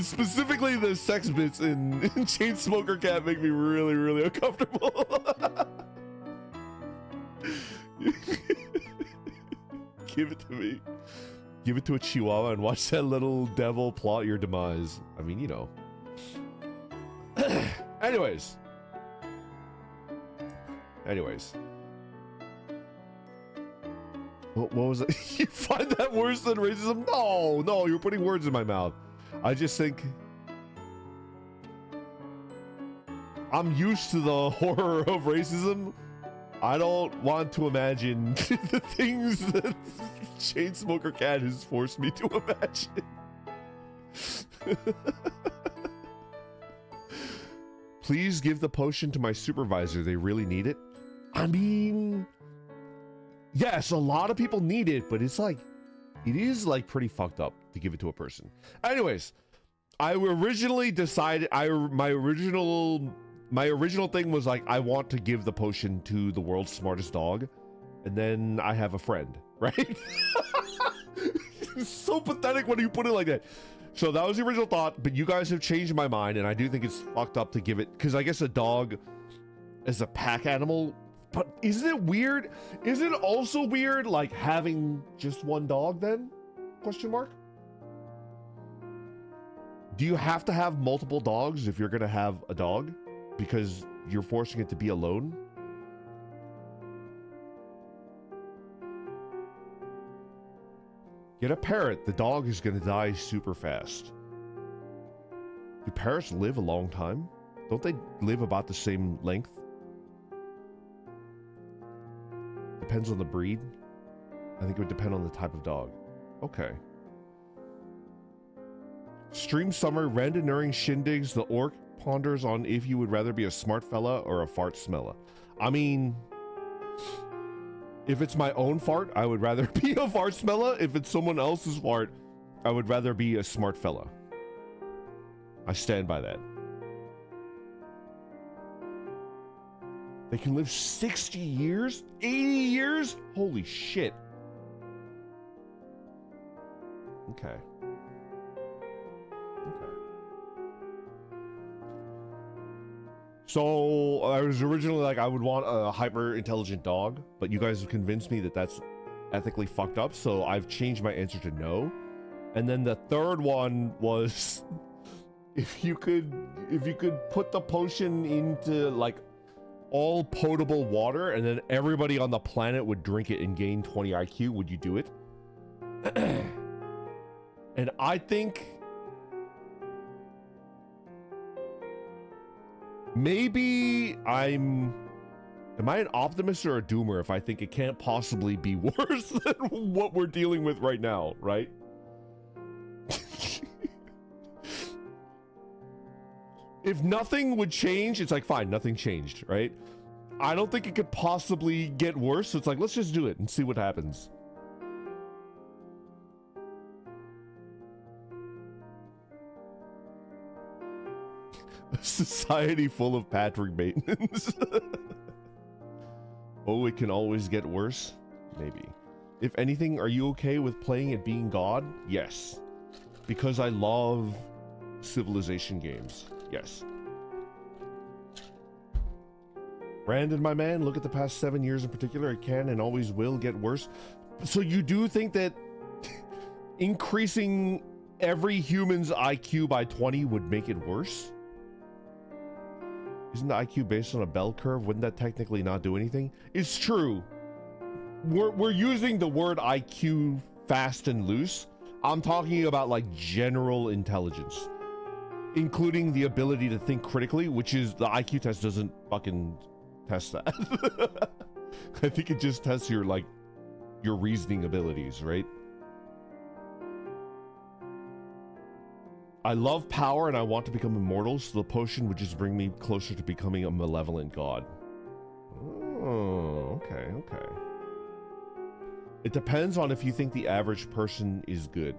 [SPEAKER 1] specifically the sex bits in Chain Smoker Cat make me really, really uncomfortable. Give it to me. Give it to a Chihuahua and watch that little devil plot your demise. I mean, you know. Anyways. What was it? You find that worse than racism? No, you're putting words in my mouth. I just think I'm used to the horror of racism. I don't want to imagine the things that Chain Smoker Cat has forced me to imagine. Please give the potion to my supervisor. They really need it. I mean, yes, a lot of people need it, but it's like, it is like pretty fucked up to give it to a person. Anyways, I originally decided, my original thing was like, I want to give the potion to the world's smartest dog, and then I have a friend, right? It's so pathetic when you put it like that. So that was the original thought, but you guys have changed my mind, and I do think it's fucked up to give it, because I guess a dog is a pack animal. But isn't it weird? Isn't it also weird, like, having just one dog then? Question mark? Do you have to have multiple dogs if you're gonna have a dog? Because you're forcing it to be alone? Get a parrot. The dog is gonna die super fast. Do parrots live a long time? Don't they live about the same length? Depends on the breed. I think it would depend on the type of dog. Okay. Stream Summer, Randonuring Shindigs, the orc ponders on if you would rather be a smart fella or a fart smella. I mean, if it's my own fart, I would rather be a fart smella. If it's someone else's fart, I would rather be a smart fella. I stand by that. They can live 60 years? 80 years? Holy shit. Okay. So I was originally like, I would want a hyper intelligent dog, but you guys have convinced me that that's ethically fucked up, so I've changed my answer to no. And then the third one was if you could put the potion into like all potable water and then everybody on the planet would drink it and gain 20 IQ, would you do it? And I think maybe am I an optimist or a doomer if I think it can't possibly be worse than what we're dealing with right now, right? if nothing would change, it's like, fine, nothing changed, right? I don't think it could possibly get worse. So it's like, let's just do it and see what happens. A society full of Patrick Batemans. Oh, it can always get worse? Maybe. If anything, are you okay with playing it being God? Yes. Because I love civilization games. Yes. Brandon, my man, look at the past 7 years in particular. It can and always will get worse. So you do think that increasing every human's IQ by 20 would make it worse? Isn't the IQ based on a bell curve? Wouldn't that technically not do anything? It's true. We're using the word IQ fast and loose. I'm talking about like general intelligence, including the ability to think critically, which is the IQ test doesn't fucking test that. I think it just tests your reasoning abilities, right? I love power and I want to become immortal, so the potion would just bring me closer to becoming a malevolent god. Oh, okay, okay. It depends on if you think the average person is good.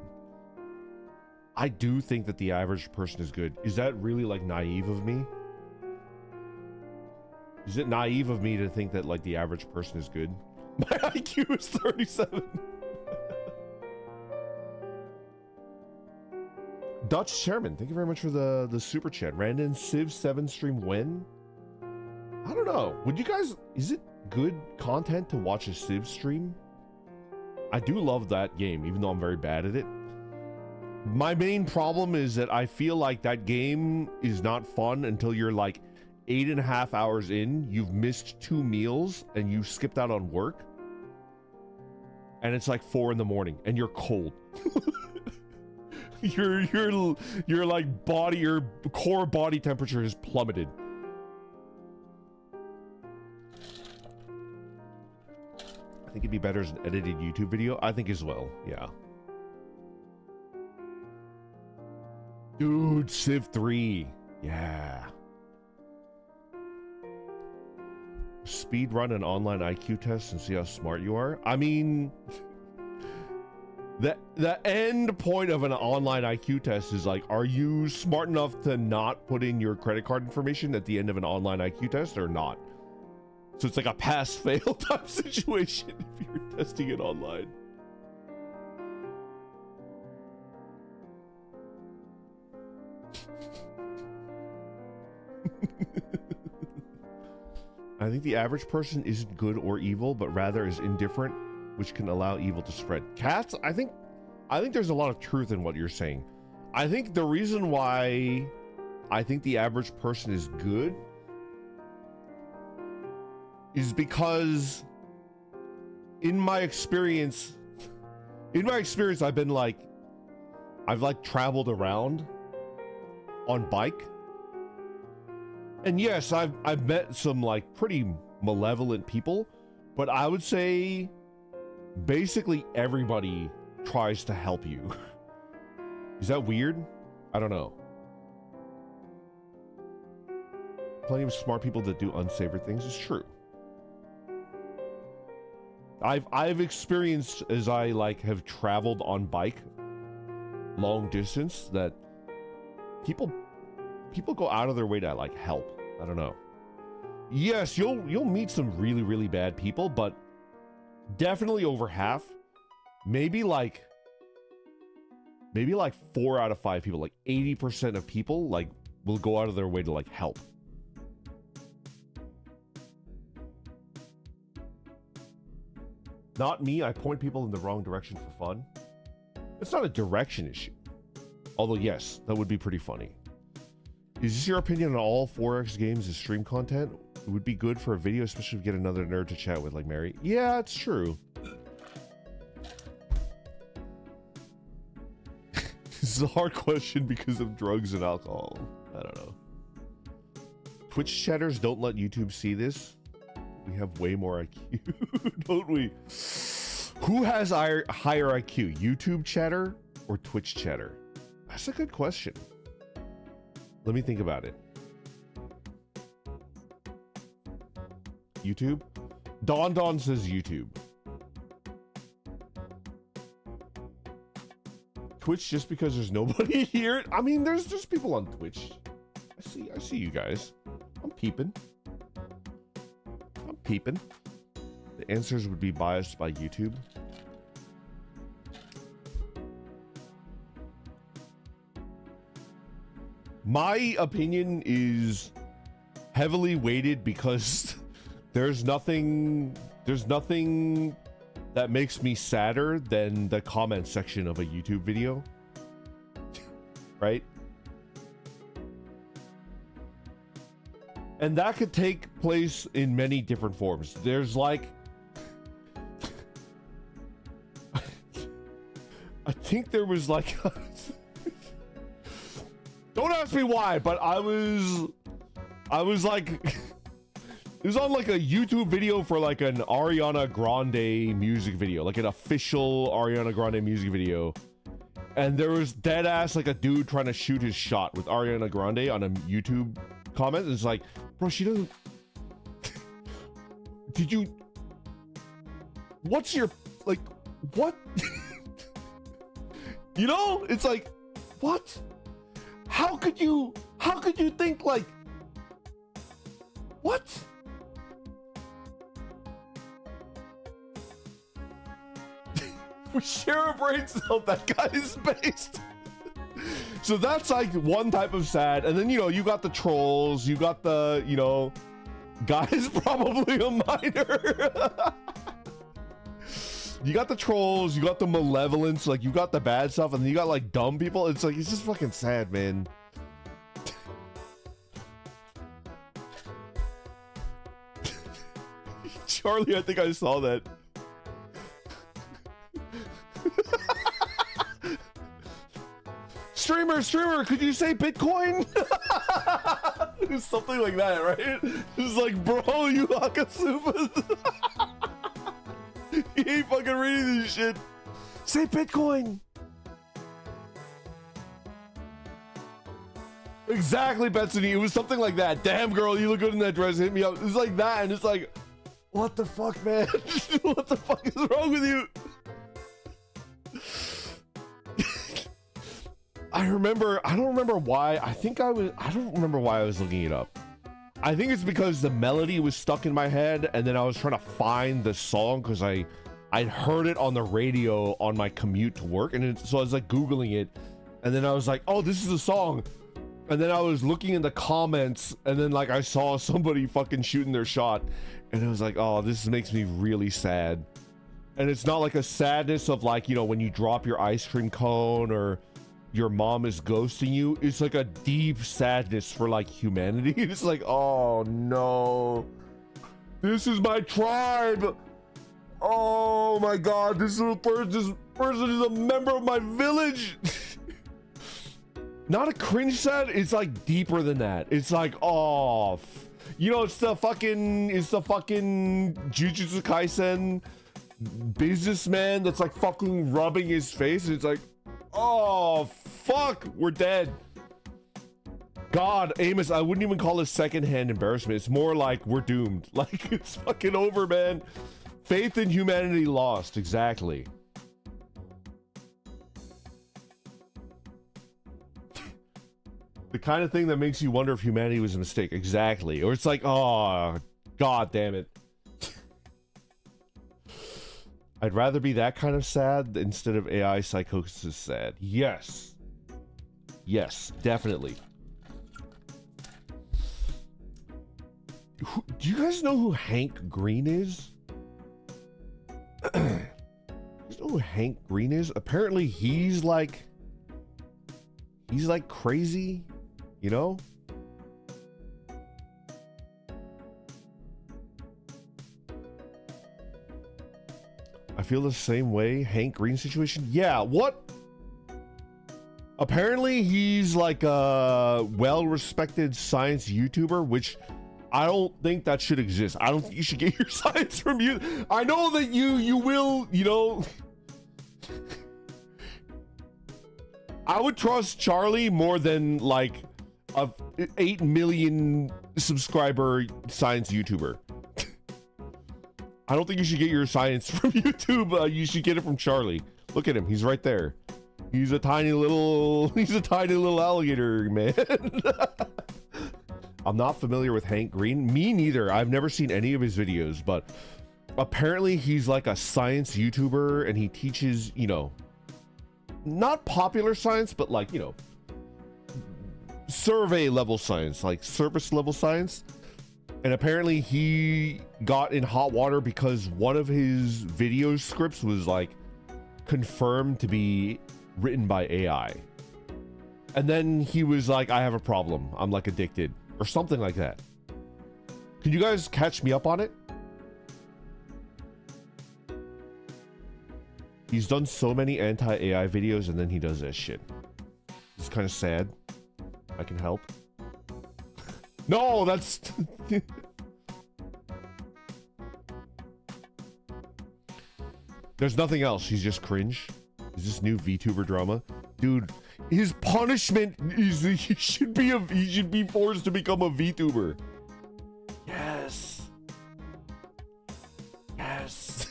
[SPEAKER 1] I do think that the average person is good. Is that really like naive of me? Is it naive of me to think that like the average person is good? My IQ is 37. Dutch Chairman, thank you very much for the super chat. Random Civ 7 stream when? I don't know. Would you guys, is it good content to watch a Civ stream? I do love that game, even though I'm very bad at it. My main problem is that I feel like that game is not fun until you're like 8.5 hours in, you've missed 2 meals and you skipped out on work. And it's like 4 in the morning and you're cold. your like your core body temperature has plummeted. I think it'd be better as an edited YouTube video. I think as well, yeah. Dude, Civ 3. Yeah. Speed run an online IQ test and see how smart you are. I mean, the end point of an online IQ test is like, are you smart enough to not put in your credit card information at the end of an online IQ test or not? So it's like a pass-fail type situation if you're testing it online. I think the average person isn't good or evil, but rather is indifferent, which can allow evil to spread. Cats, I think there's a lot of truth in what you're saying. I think the reason why I think the average person is good is because in my experience I've been like, I've like traveled around on bike. And yes, I've met some like pretty malevolent people, but I would say basically everybody tries to help you. Is that weird? I don't know. Plenty of smart people that do unsavory things is true. I've experienced as I like have traveled on bike long distance that people go out of their way to like help. I don't know. Yes, you'll meet some really, really bad people, but definitely over half, maybe like 4 out of 5 people, like 80% of people like will go out of their way to like help. Not me, I point people in the wrong direction for fun. It's not a direction issue. Although yes, that would be pretty funny. Is this your opinion on all 4X games as stream content? It would be good for a video, especially if you get another nerd to chat with like Mary. Yeah, it's true. This is a hard question because of drugs and alcohol. I don't know. Twitch chatters don't let YouTube see this. We have way more IQ, don't we? Who has higher IQ, YouTube chatter or Twitch chatter? That's a good question. Let me think about it. YouTube. Don says YouTube. Twitch just because there's nobody here. I mean, there's just people on Twitch. I see you guys. I'm peeping. The answers would be biased by YouTube. My opinion is heavily weighted because there's nothing that makes me sadder than the comment section of a YouTube video. Right? And that could take place in many different forms. There's like I think there was like don't ask me why, but I was like it was on like a YouTube video for like an Ariana Grande music video, like an official Ariana Grande music video. And there was dead ass like a dude trying to shoot his shot with Ariana Grande on a YouTube comment. It's like, bro, she doesn't did you what's your like what? You know, it's like, what? How could you think like what? We share a brain cell, that guy is based. So that's like one type of sad, and then you know you got the trolls, you got the, you know, guy's probably a minor. You got the trolls, you got the malevolence, like you got the bad stuff, and then you got like dumb people. It's like, it's just fucking sad, man. Charlie, I think I saw that. Streamer, could you say Bitcoin? It's something like that, right? It's like, bro, you Hakasupas. He ain't fucking reading this shit. Say Bitcoin. Exactly, Betsy. It was something like that. Damn, girl, you look good in that dress. Hit me up. It's like that, and it's like, what the fuck, man? What the fuck is wrong with you? I don't remember why. I don't remember why I was looking it up. I think it's because the melody was stuck in my head, and then I was trying to find the song because I'd heard it on the radio on my commute to work, and so I was like Googling it, and then I was like, oh, this is a song. And then I was looking in the comments, and then like I saw somebody fucking shooting their shot, and I was like, oh, this makes me really sad. And it's not like a sadness of like, you know, when you drop your ice cream cone or your mom is ghosting you. It's like a deep sadness for like humanity. It's like, oh no, this is my tribe. Oh my god, this person is a member of my village. Not a cringe sad, it's like deeper than that. It's like, oh, you know, it's the fucking Jujutsu Kaisen businessman that's like fucking rubbing his face, and it's like, oh fuck, we're dead. God, Amos, I wouldn't even call this secondhand embarrassment. It's more like we're doomed. Like, it's fucking over, man. Faith in humanity lost. Exactly. The kind of thing that makes you wonder if humanity was a mistake. Exactly. Or it's like, oh, god damn it. I'd rather be that kind of sad instead of AI psychosis sad. Yes. Yes, definitely. Do you guys know who Hank Green is? Do you know who Hank Green is? Apparently he's like crazy, you know? I feel the same way. Hank Green situation. Yeah, what? Apparently he's like a well-respected science YouTuber, which I don't think that should exist. I don't think you should get your science from you. I know that you will, you know. I would trust Charlie more than like a 8 million subscriber science YouTuber. I don't think you should get your science from YouTube. You should get it from Charlie. Look at him. He's right there. He's a tiny little alligator, man. I'm not familiar with Hank Green. Me neither. I've never seen any of his videos, but apparently he's like a science YouTuber and he teaches, you know, not popular science, but like, you know, survey level science, like surface level science. And apparently he got in hot water because one of his video scripts was like confirmed to be written by AI. And then he was like, I have a problem. I'm like addicted or something like that. Can you guys catch me up on it? He's done so many anti-AI videos and then he does this shit. It's kind of sad. I can help. No, that's... There's nothing else. He's just cringe. Is this new VTuber drama? Dude, his punishment is he should be forced to become a VTuber. Yes. Yes.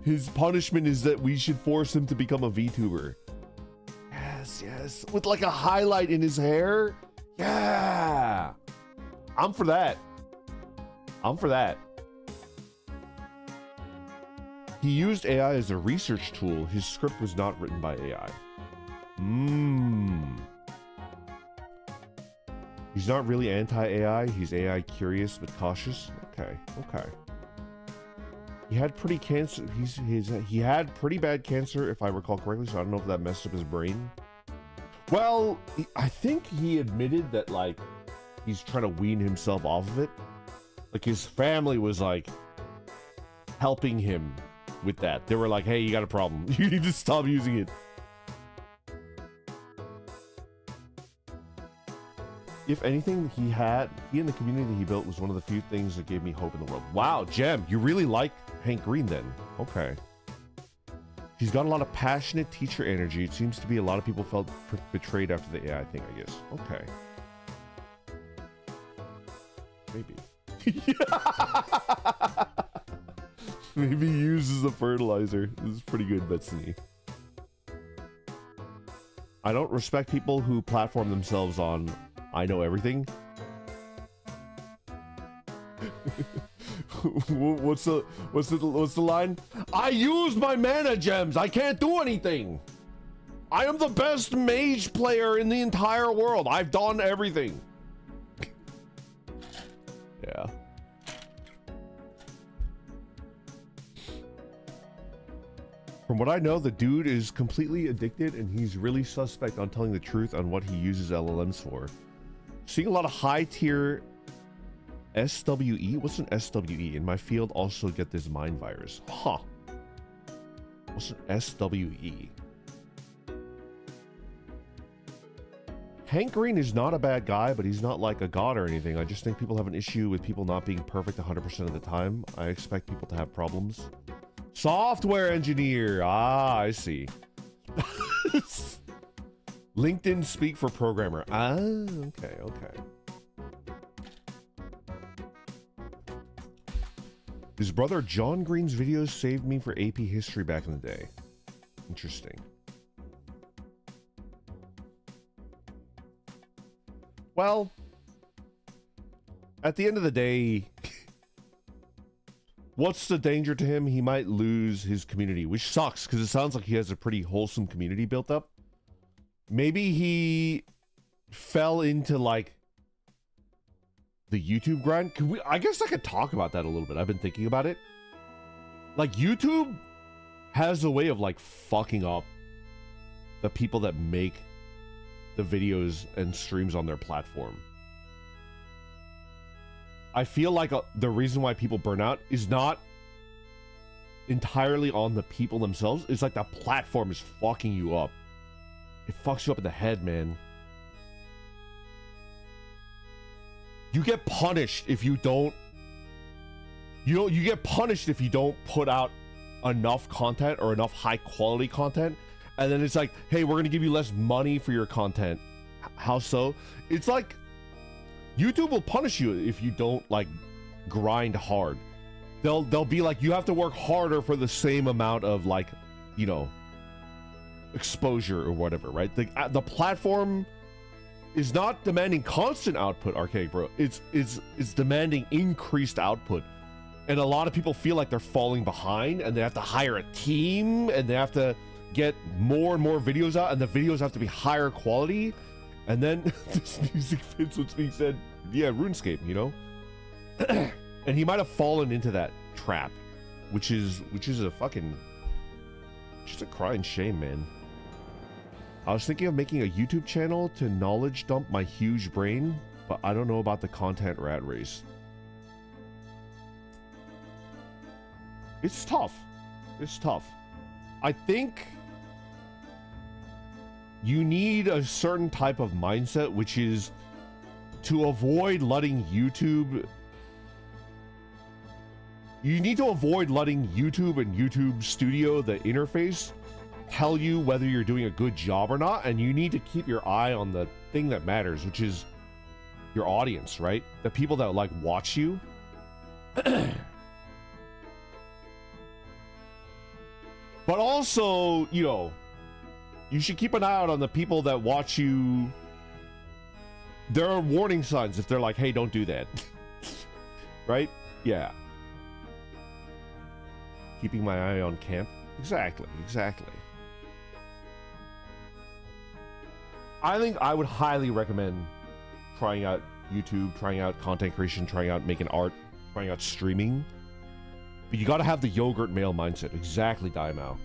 [SPEAKER 1] His punishment is that we should force him to become a VTuber. Yes, yes. With like a highlight in his hair. Yeah. I'm for that. I'm for that. He used AI as a research tool. His script was not written by AI. He's not really anti-AI. He's AI curious but cautious. Okay, okay. He had pretty cancer. He had pretty bad cancer, if I recall correctly. So I don't know if that messed up his brain. Well, I think he admitted that like he's trying to wean himself off of it. Like his family was like helping him with that. They were like, hey, you got a problem. You need to stop using it. If anything, he and the community that he built was one of the few things that gave me hope in the world. Wow, Jem, you really like Hank Green then. Okay. He's got a lot of passionate teacher energy. It seems to be a lot of people felt betrayed after the AI thing, I guess. Okay. Maybe. Maybe he uses a fertilizer. This is pretty good, Betsy. I don't respect people who platform themselves on I know everything. What's the line? I use my mana gems. I can't do anything. I am the best mage player in the entire world. I've done everything. Yeah. From what I know, the dude is completely addicted and he's really suspect on telling the truth on what he uses LLMs for. Seeing a lot of high tier SWE? What's an SWE? In my field also get this mind virus. Huh. What's an SWE? Hank Green is not a bad guy, but he's not like a god or anything. I just think people have an issue with people not being perfect 100% of the time. I expect people to have problems. Software engineer. Ah, I see. LinkedIn speak for programmer. Ah, okay, okay. His brother John Green's videos saved me for AP history back in the day. Interesting. Well, at the end of the day, what's the danger to him? He might lose his community, which sucks because it sounds like he has a pretty wholesome community built up. Maybe he fell into like the YouTube grind. I guess I could talk about that a little bit. I've been thinking about it. Like YouTube has a way of like fucking up the people that make the videos and streams on their platform. I feel like the reason why people burn out is not entirely on the people themselves. It's like the platform is fucking you up. It fucks you up in the head, man. You get punished if you don't... You get punished if you don't put out enough content or enough high quality content. And then it's like, hey, we're going to give you less money for your content. How so? It's like... YouTube will punish you if you don't like grind hard. they'll be like, you have to work harder for the same amount of, like, you know, exposure or whatever, right? The platform is not demanding constant output, Archaic Bro. It's demanding increased output. And a lot of people feel like they're falling behind, and they have to hire a team, and they have to get more and more videos out, and the videos have to be higher quality. And then this music fits what's being said. Yeah, RuneScape, you know? And he might have fallen into that trap, which is a fucking, just a crying shame, man. I was thinking of making a YouTube channel to knowledge dump my huge brain, but I don't know about the content rat race. It's tough. It's tough. I think you need a certain type of mindset, which is to avoid letting YouTube... You need to avoid letting YouTube and YouTube Studio, the interface, tell you whether you're doing a good job or not, and you need to keep your eye on the thing that matters, which is your audience, right? The people that, like, watch you. But also, you know, you should keep an eye out on the people that watch you. There are warning signs if they're like, hey, don't do that. Right? Yeah. Keeping my eye on camp. Exactly, exactly. I think I would highly recommend trying out YouTube, trying out content creation, trying out making art, trying out streaming. But you gotta have the yogurt male mindset. Exactly, Daimao.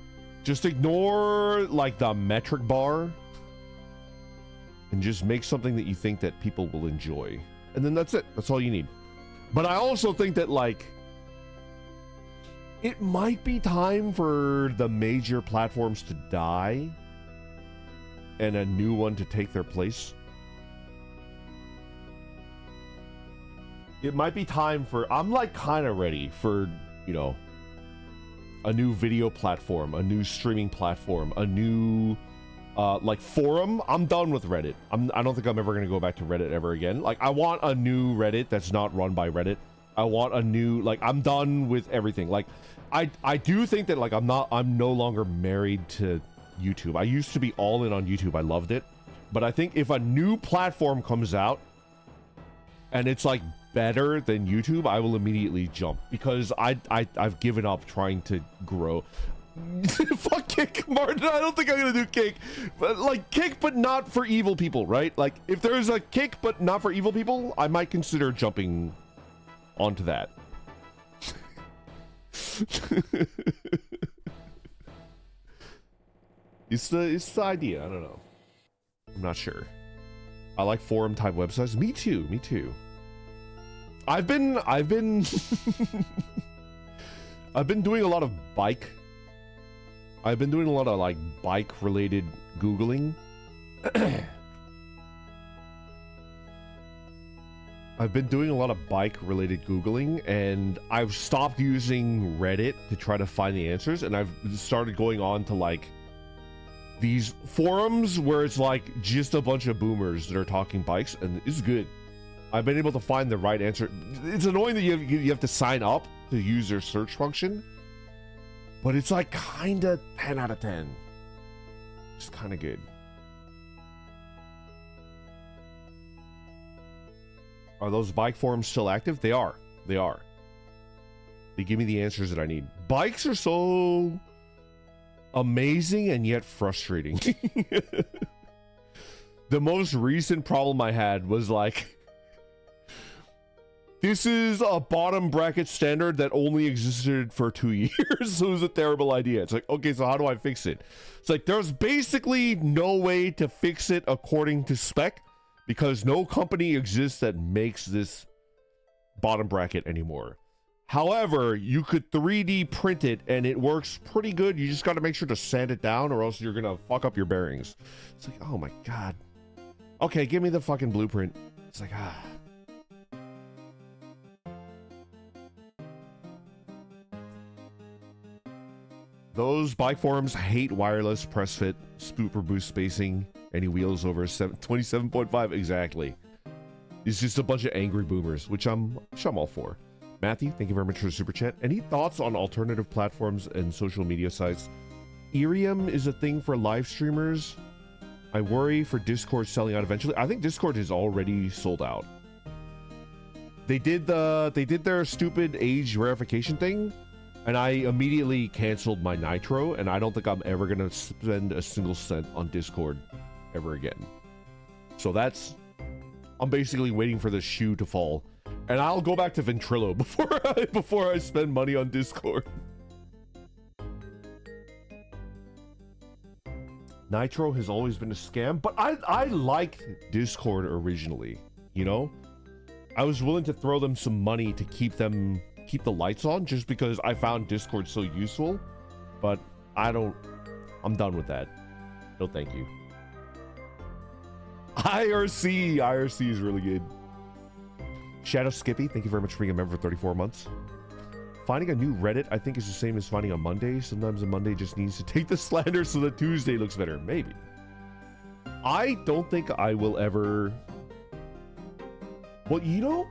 [SPEAKER 1] Just ignore, like, the metric bar and just make something that you think that people will enjoy. And then that's it. That's all you need. But I also think that, like, it might be time for the major platforms to die and a new one to take their place. It might be time for... I'm, like, kind of ready for, you know, a new video platform, a new streaming platform, a new, like, forum. I'm done with Reddit. I don't think I'm ever going to go back to Reddit ever again. Like, I want a new Reddit that's not run by Reddit. I want a new, like, I'm done with everything. Like, I do think that, like, I'm no longer married to YouTube. I used to be all in on YouTube. I loved it. But I think if a new platform comes out and it's, like, better than YouTube, I will immediately jump, because I've given up trying to grow. Fuck Kick, Martin. I don't think I'm gonna do Kick, but, like, Kick but not for evil people, right? Like, if there's a Kick but not for evil people, I might consider jumping onto that. It's the idea. I don't know. I'm not sure. I like forum type websites. Me too. Me too. I've been I've been doing a lot of bike. I've been doing a lot of, like, bike related Googling. I've been doing a lot of bike related Googling, and I've stopped using Reddit to try to find the answers, and I've started going on to, like, these forums where it's, like, just a bunch of boomers that are talking bikes, and it's good. I've been able to find the right answer. It's annoying that you have to sign up to use their search function, but it's, like, kind of 10 out of 10. It's kind of good. Are those bike forums still active? They are. They are. They give me the answers that I need. Bikes are so amazing and yet frustrating. The most recent problem I had was, like, this is a bottom bracket standard that only existed for 2 years. So it was a terrible idea. It's like, okay, so how do I fix it? It's like, there's basically no way to fix it according to spec, because no company exists that makes this bottom bracket anymore. However, you could 3D print it and it works pretty good. You just got to make sure to sand it down, or else you're going to fuck up your bearings. It's like, oh my God. Okay, give me the fucking blueprint. It's like, ah. Those bike forums hate wireless, press fit, super boost spacing, any wheels over 27.5. Exactly. It's just a bunch of angry boomers, which I'm all for. Matthew, thank you very much for the super chat. Any thoughts on alternative platforms and social media sites? Ethereum is a thing for live streamers. I worry for Discord selling out eventually. I think Discord is already sold out. They did their stupid age verification thing, and I immediately canceled my Nitro, and I don't think I'm ever gonna spend a single cent on Discord ever again. So I'm basically waiting for the shoe to fall, and I'll go back to Ventrilo before I spend money on Discord. Nitro has always been a scam, but I liked Discord originally, you know? I was willing to throw them some money to keep the lights on just because I found Discord so useful, but I'm done with that. No thank you. IRC is really good. Shadow Skippy, thank you very much for being a member for 34 months. Finding a new Reddit, I think, is the same as finding a Monday. Sometimes a Monday just needs to take the slander so that Tuesday looks better. Maybe. I don't think I will ever... Well, you know,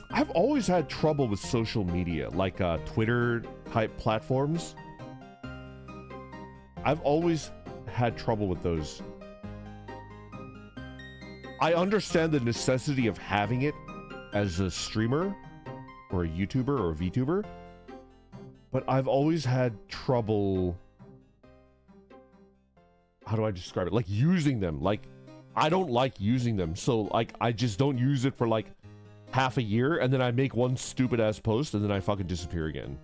[SPEAKER 1] I've always had trouble with social media, like Twitter-type platforms. I've always had trouble with those. I understand the necessity of having it as a streamer, or a YouTuber, or a VTuber, but I've always had trouble, how do I describe it? Like using them. Like, I don't like using them. So like, I just don't use it for like half a year, and then I make one stupid ass post, and then I fucking disappear again.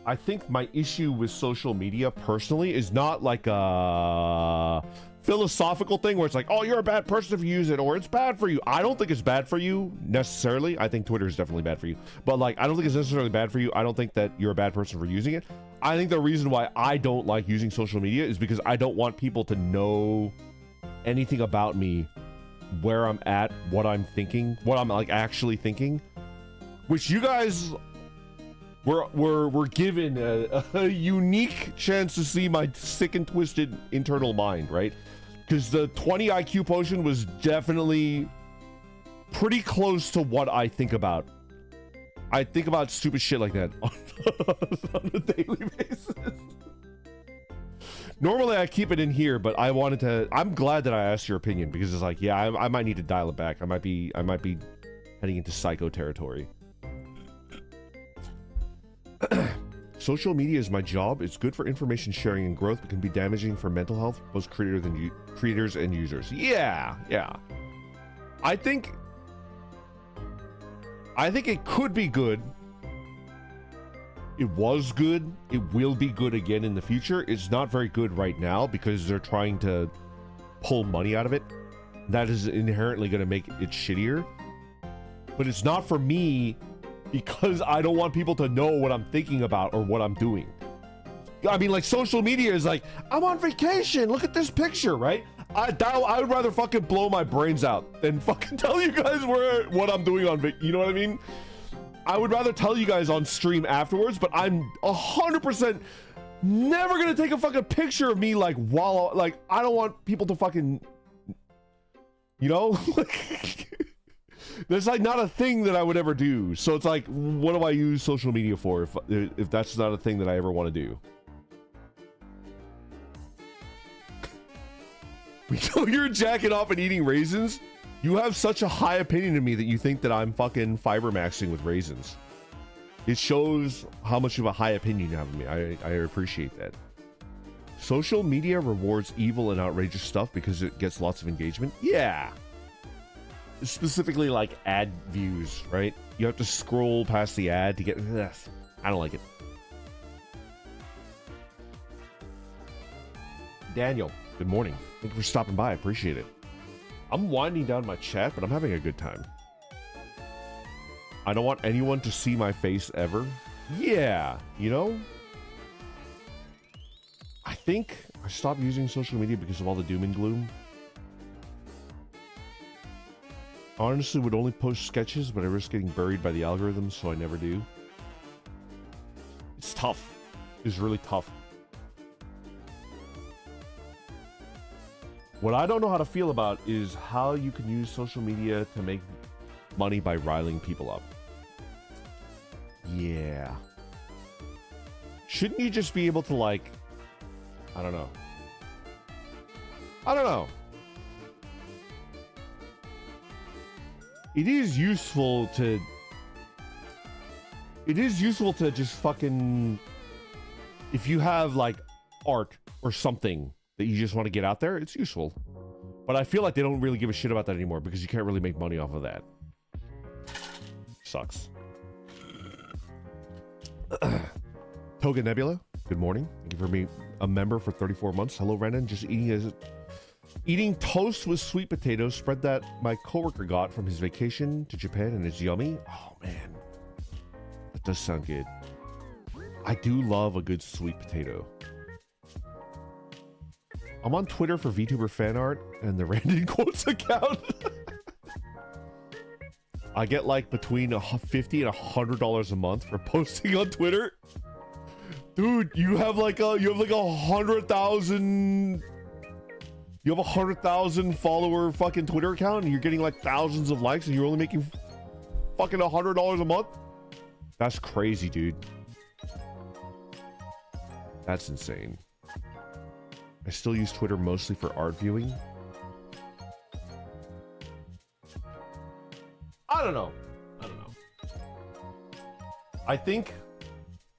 [SPEAKER 1] I think my issue with social media personally is not like a philosophical thing where it's like, oh, you're a bad person if you use it, or it's bad for you. I don't think it's bad for you necessarily. I think Twitter is definitely bad for you, but like, I don't think it's necessarily bad for you. I don't think that you're a bad person for using it. I think the reason why I don't like using social media is because I don't want people to know anything about me, where I'm at, what I'm thinking, what I'm like actually thinking, which you guys were given a unique chance to see my sick and twisted internal mind, right? Because the 20 IQ potion was definitely pretty close to what I think about. I think about stupid shit like that on a daily basis. Normally I keep it in here, but I'm glad that I asked your opinion, because it's like, yeah, I might need to dial it back. I might be heading into psycho territory. Social media is my job. It's good for information sharing and growth, but can be damaging for mental health, both creators and users. Yeah. I think it could be good. It was good. It will be good again in the future. It's not very good right now because they're trying to pull money out of it. That is inherently going to make it shittier. But it's not for me, because I don't want people to know what I'm thinking about or what I'm doing. I mean, like, social media is like, I'm on vacation, look at this picture, right? I would rather fucking blow my brains out than fucking tell you guys what I'm doing on vacation. You know what I mean? I would rather tell you guys on stream afterwards, but I'm 100% never gonna take a fucking picture of me like while, like, I don't want people to fucking, you know? That's like not a thing that I would ever do. So it's like, what do I use social media for if that's not a thing that I ever want to do? We know you're jacking off and eating raisins. You have such a high opinion of me that you think that I'm fucking fiber maxing with raisins. It shows how much of a high opinion you have of me. I appreciate that. Social media rewards evil and outrageous stuff because it gets lots of engagement. Yeah. Specifically like ad views, right? You have to scroll past the ad to get... Ugh, I don't like it. Daniel, good morning. Thank you for stopping by. I appreciate it. I'm winding down my chat, but I'm having a good time. I don't want anyone to see my face ever. Yeah, you know? I think I stopped using social media because of all the doom and gloom. Honestly, would only post sketches, but I risk getting buried by the algorithms, so I never do. It's tough. It's really tough. What I don't know how to feel about is how you can use social media to make money by riling people up. Yeah. Shouldn't you just be able to, like, I don't know. I don't know. It is useful to just fucking, if you have like art or something that you just want to get out there, it's useful. But I feel like they don't really give a shit about that anymore because you can't really make money off of that. Sucks. Toga Nebula, good morning. Thank you for being a member for 34 months. Hello, Renan. Just eating toast with sweet potatoes, spread that my coworker got from his vacation to Japan, and it's yummy. Oh man, that does sound good. I do love a good sweet potato. I'm on Twitter for VTuber fan art and the Random Quotes account. I get like between $50 and $100 a month for posting on Twitter. Dude, you have like 100,000. You have 100,000 follower fucking Twitter account and you're getting like thousands of likes and you're only making fucking $100 a month? That's crazy, dude. That's insane. I still use Twitter mostly for art viewing. I don't know. I think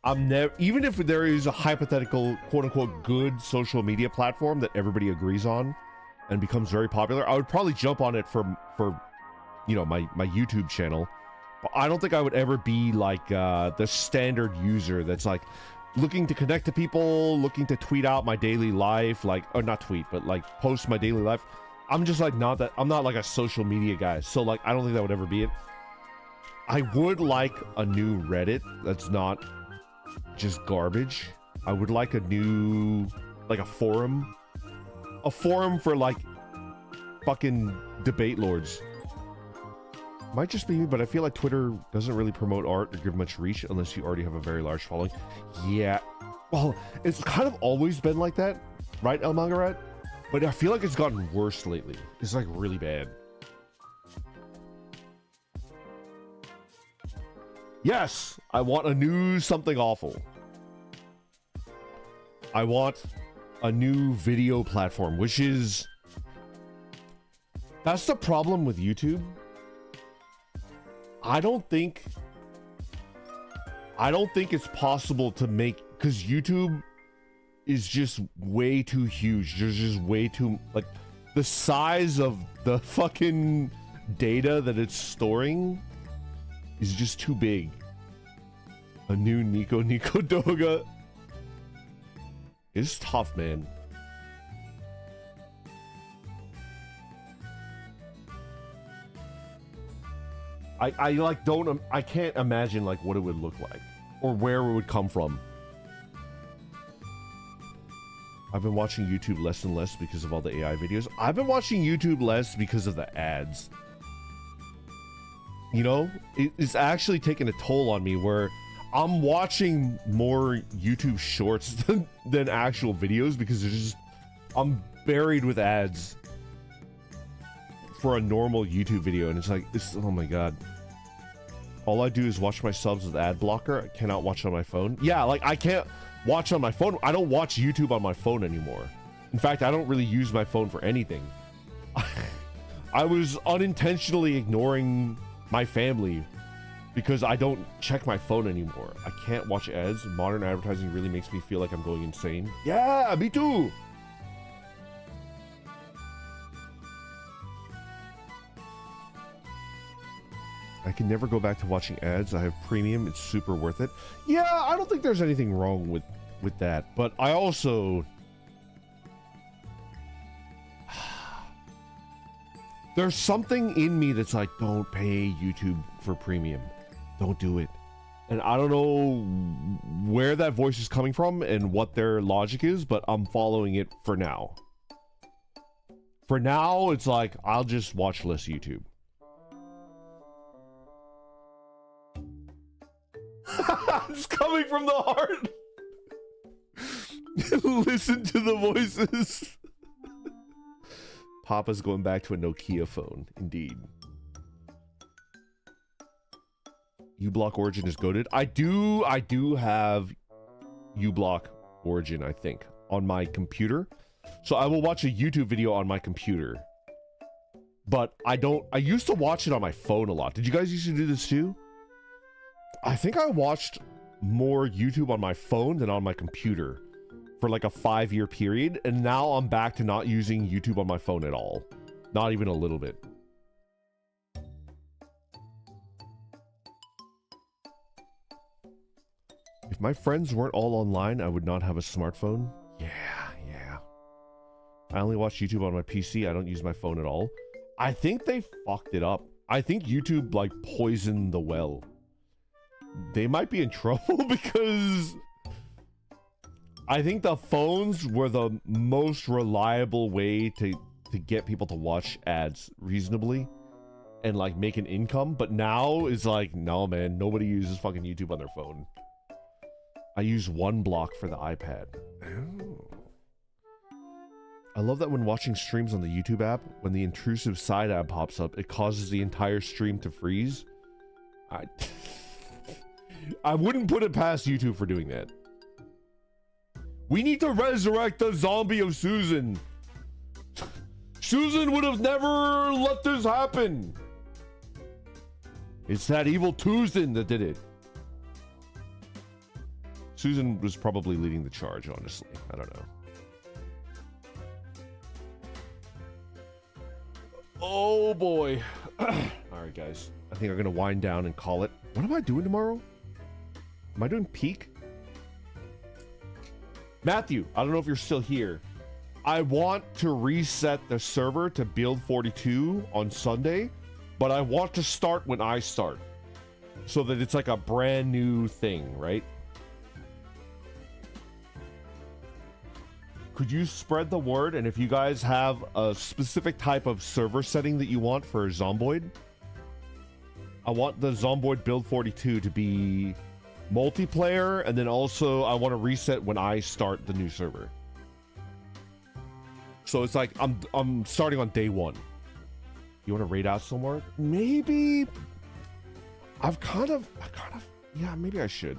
[SPEAKER 1] I'm never, even if there is a hypothetical quote-unquote good social media platform that everybody agrees on and becomes very popular, I would probably jump on it for you know, my YouTube channel. But I don't think I would ever be like the standard user that's like looking to connect to people, looking to tweet out my daily life, like, or not tweet, but like post my daily life. I'm just like I'm not like a social media guy, so like I don't think that would ever be it. I would like a new Reddit that's not just garbage. I would like a new, like a forum for like fucking debate lords. Might just be me, but I feel like Twitter doesn't really promote art or give much reach unless you already have a very large following. Yeah, well, it's kind of always been like that, right, El Mangarat? But I feel like it's gotten worse lately. It's like really bad. Yes, I want a new something awful. I want a new video platform, which is... That's the problem with YouTube. I don't think it's possible to make... Because YouTube is just way too huge. There's just way too... Like, the size of the fucking data that it's storing is just too big. A new Nico Doga. It's tough, man. I like don't... I can't imagine like what it would look like or where it would come from. I've been watching YouTube less and less because of all the AI videos. I've been watching YouTube less because of the ads. You know, it's actually taken a toll on me where I'm watching more YouTube shorts than actual videos because there's just... I'm buried with ads for a normal YouTube video, and it's like, oh my god. All I do is watch my subs with ad blocker. I cannot watch on my phone. Yeah, like I can't watch on my phone. I don't watch YouTube on my phone anymore. In fact, I don't really use my phone for anything. I was unintentionally ignoring my family because I don't check my phone anymore. I can't watch ads. Modern advertising really makes me feel like I'm going insane. Yeah, me too. I can never go back to watching ads. I have premium. It's super worth it. Yeah, I don't think there's anything wrong with that. But I also... There's something in me that's like, don't pay YouTube for premium. Don't do it. And I don't know where that voice is coming from and what their logic is, but I'm following it for now. For now, it's like, I'll just watch less YouTube. It's coming from the heart. Listen to the voices. Papa's going back to a Nokia phone. Indeed. uBlock Origin is goated. I do have uBlock Origin, I think, on my computer. So I will watch a YouTube video on my computer. But I used to watch it on my phone a lot. Did you guys used to do this too? I think I watched more YouTube on my phone than on my computer for like a 5-year period. And now I'm back to not using YouTube on my phone at all. Not even a little bit. If my friends weren't all online, I would not have a smartphone. Yeah. I only watch YouTube on my PC. I don't use my phone at all. I think they fucked it up. I think YouTube, like, poisoned the well. They might be in trouble because I think the phones were the most reliable way to get people to watch ads reasonably and, like, make an income. But now it's like, no, man, nobody uses fucking YouTube on their phone. I use OneBlock for the iPad. Oh. I love that when watching streams on the YouTube app, when the intrusive side ad pops up, it causes the entire stream to freeze. I wouldn't put it past YouTube for doing that. We need to resurrect the zombie of Susan. Susan would have never let this happen. It's that evil Susan that did it. Susan was probably leading the charge, honestly. I don't know. Oh boy. Alright guys, I think I'm gonna wind down and call it. What am I doing tomorrow? Am I doing peak? Matthew, I don't know if you're still here. I want to reset the server to build 42 on Sunday, but I want to start when I start. So that it's like a brand new thing, right? Could you spread the word? And if you guys have a specific type of server setting that you want for Zomboid, I want the Zomboid build 42 to be multiplayer, and then also I want to reset when I start the new server. So it's like I'm starting on day 1. You want to raid out somewhere? Maybe. I kind of yeah, maybe I should.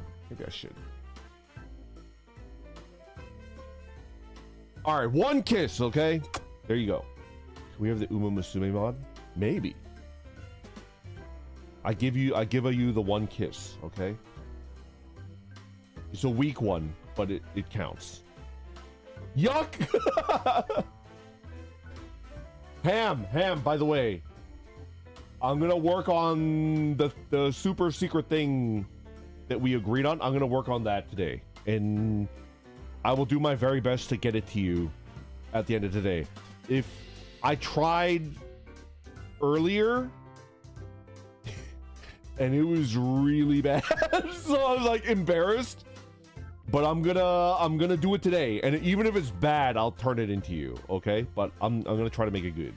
[SPEAKER 1] All right, 1 kiss, okay? There you go. Can we have the Uma Musume mod? Maybe. I give you the 1 kiss, okay? It's a weak one, but it counts. Yuck! Ham, by the way. I'm gonna work on the super secret thing that we agreed on. I'm gonna work on that today. And I will do my very best to get it to you at the end of today. If I tried earlier and it was really bad, so I was like embarrassed, but I'm gonna do it today. And even if it's bad, I'll turn it into you, okay? But I'm gonna try to make it good.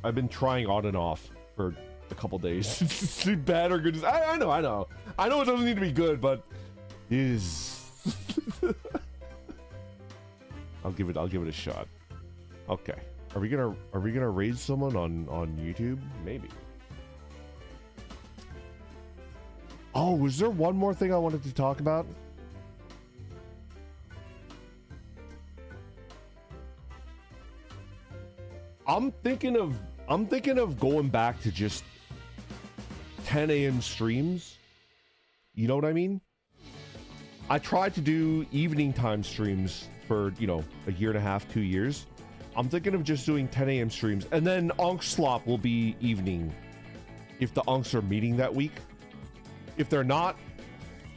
[SPEAKER 1] I've been trying on and off for a couple days. It's bad or good. I know it doesn't need to be good, but it is. I'll give it a shot. Okay, are we gonna raid someone on YouTube? Maybe. Oh, was there one more thing I wanted to talk about? I'm thinking of going back to just 10 a.m. streams. You know what I mean? I tried to do evening time streams for, you know, a year and a half, 2 years. I'm thinking of just doing 10 a.m. streams, and then Onk Slop will be evening if the Onks are meeting that week. If they're not,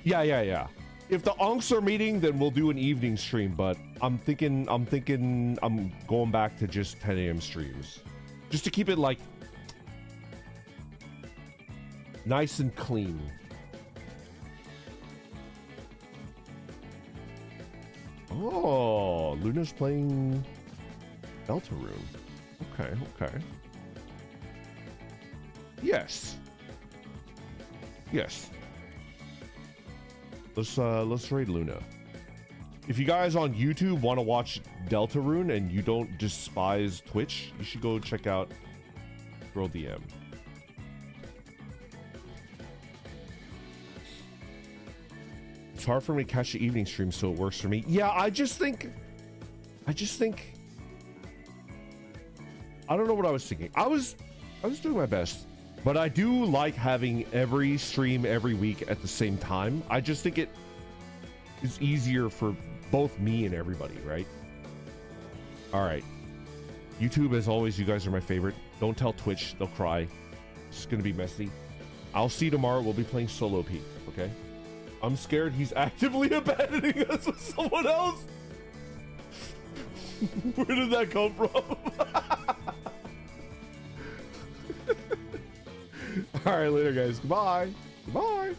[SPEAKER 1] yeah. If the Onks are meeting, then we'll do an evening stream, but I'm thinking I'm going back to just 10 a.m. streams. Just to keep it, like, nice and clean. Oh, Luna's playing Deltarune. Okay. Yes. Let's raid Luna. if you guys on YouTube want to watch Deltarune and you don't despise Twitch, you should go check out Girl DM. It's hard for me to catch the evening stream, so it works for me. Yeah, I just think I don't know what I was thinking. I was doing my best, but I do like having every stream every week at the same time. I just think it is easier for both me and everybody, right? All right. YouTube, as always, you guys are my favorite. Don't tell Twitch, they'll cry. It's gonna be messy. I'll see you tomorrow. We'll be playing solo Pete, okay? I'm scared he's actively abandoning us with someone else. Where did that come from? All right, later, guys. Goodbye. Goodbye.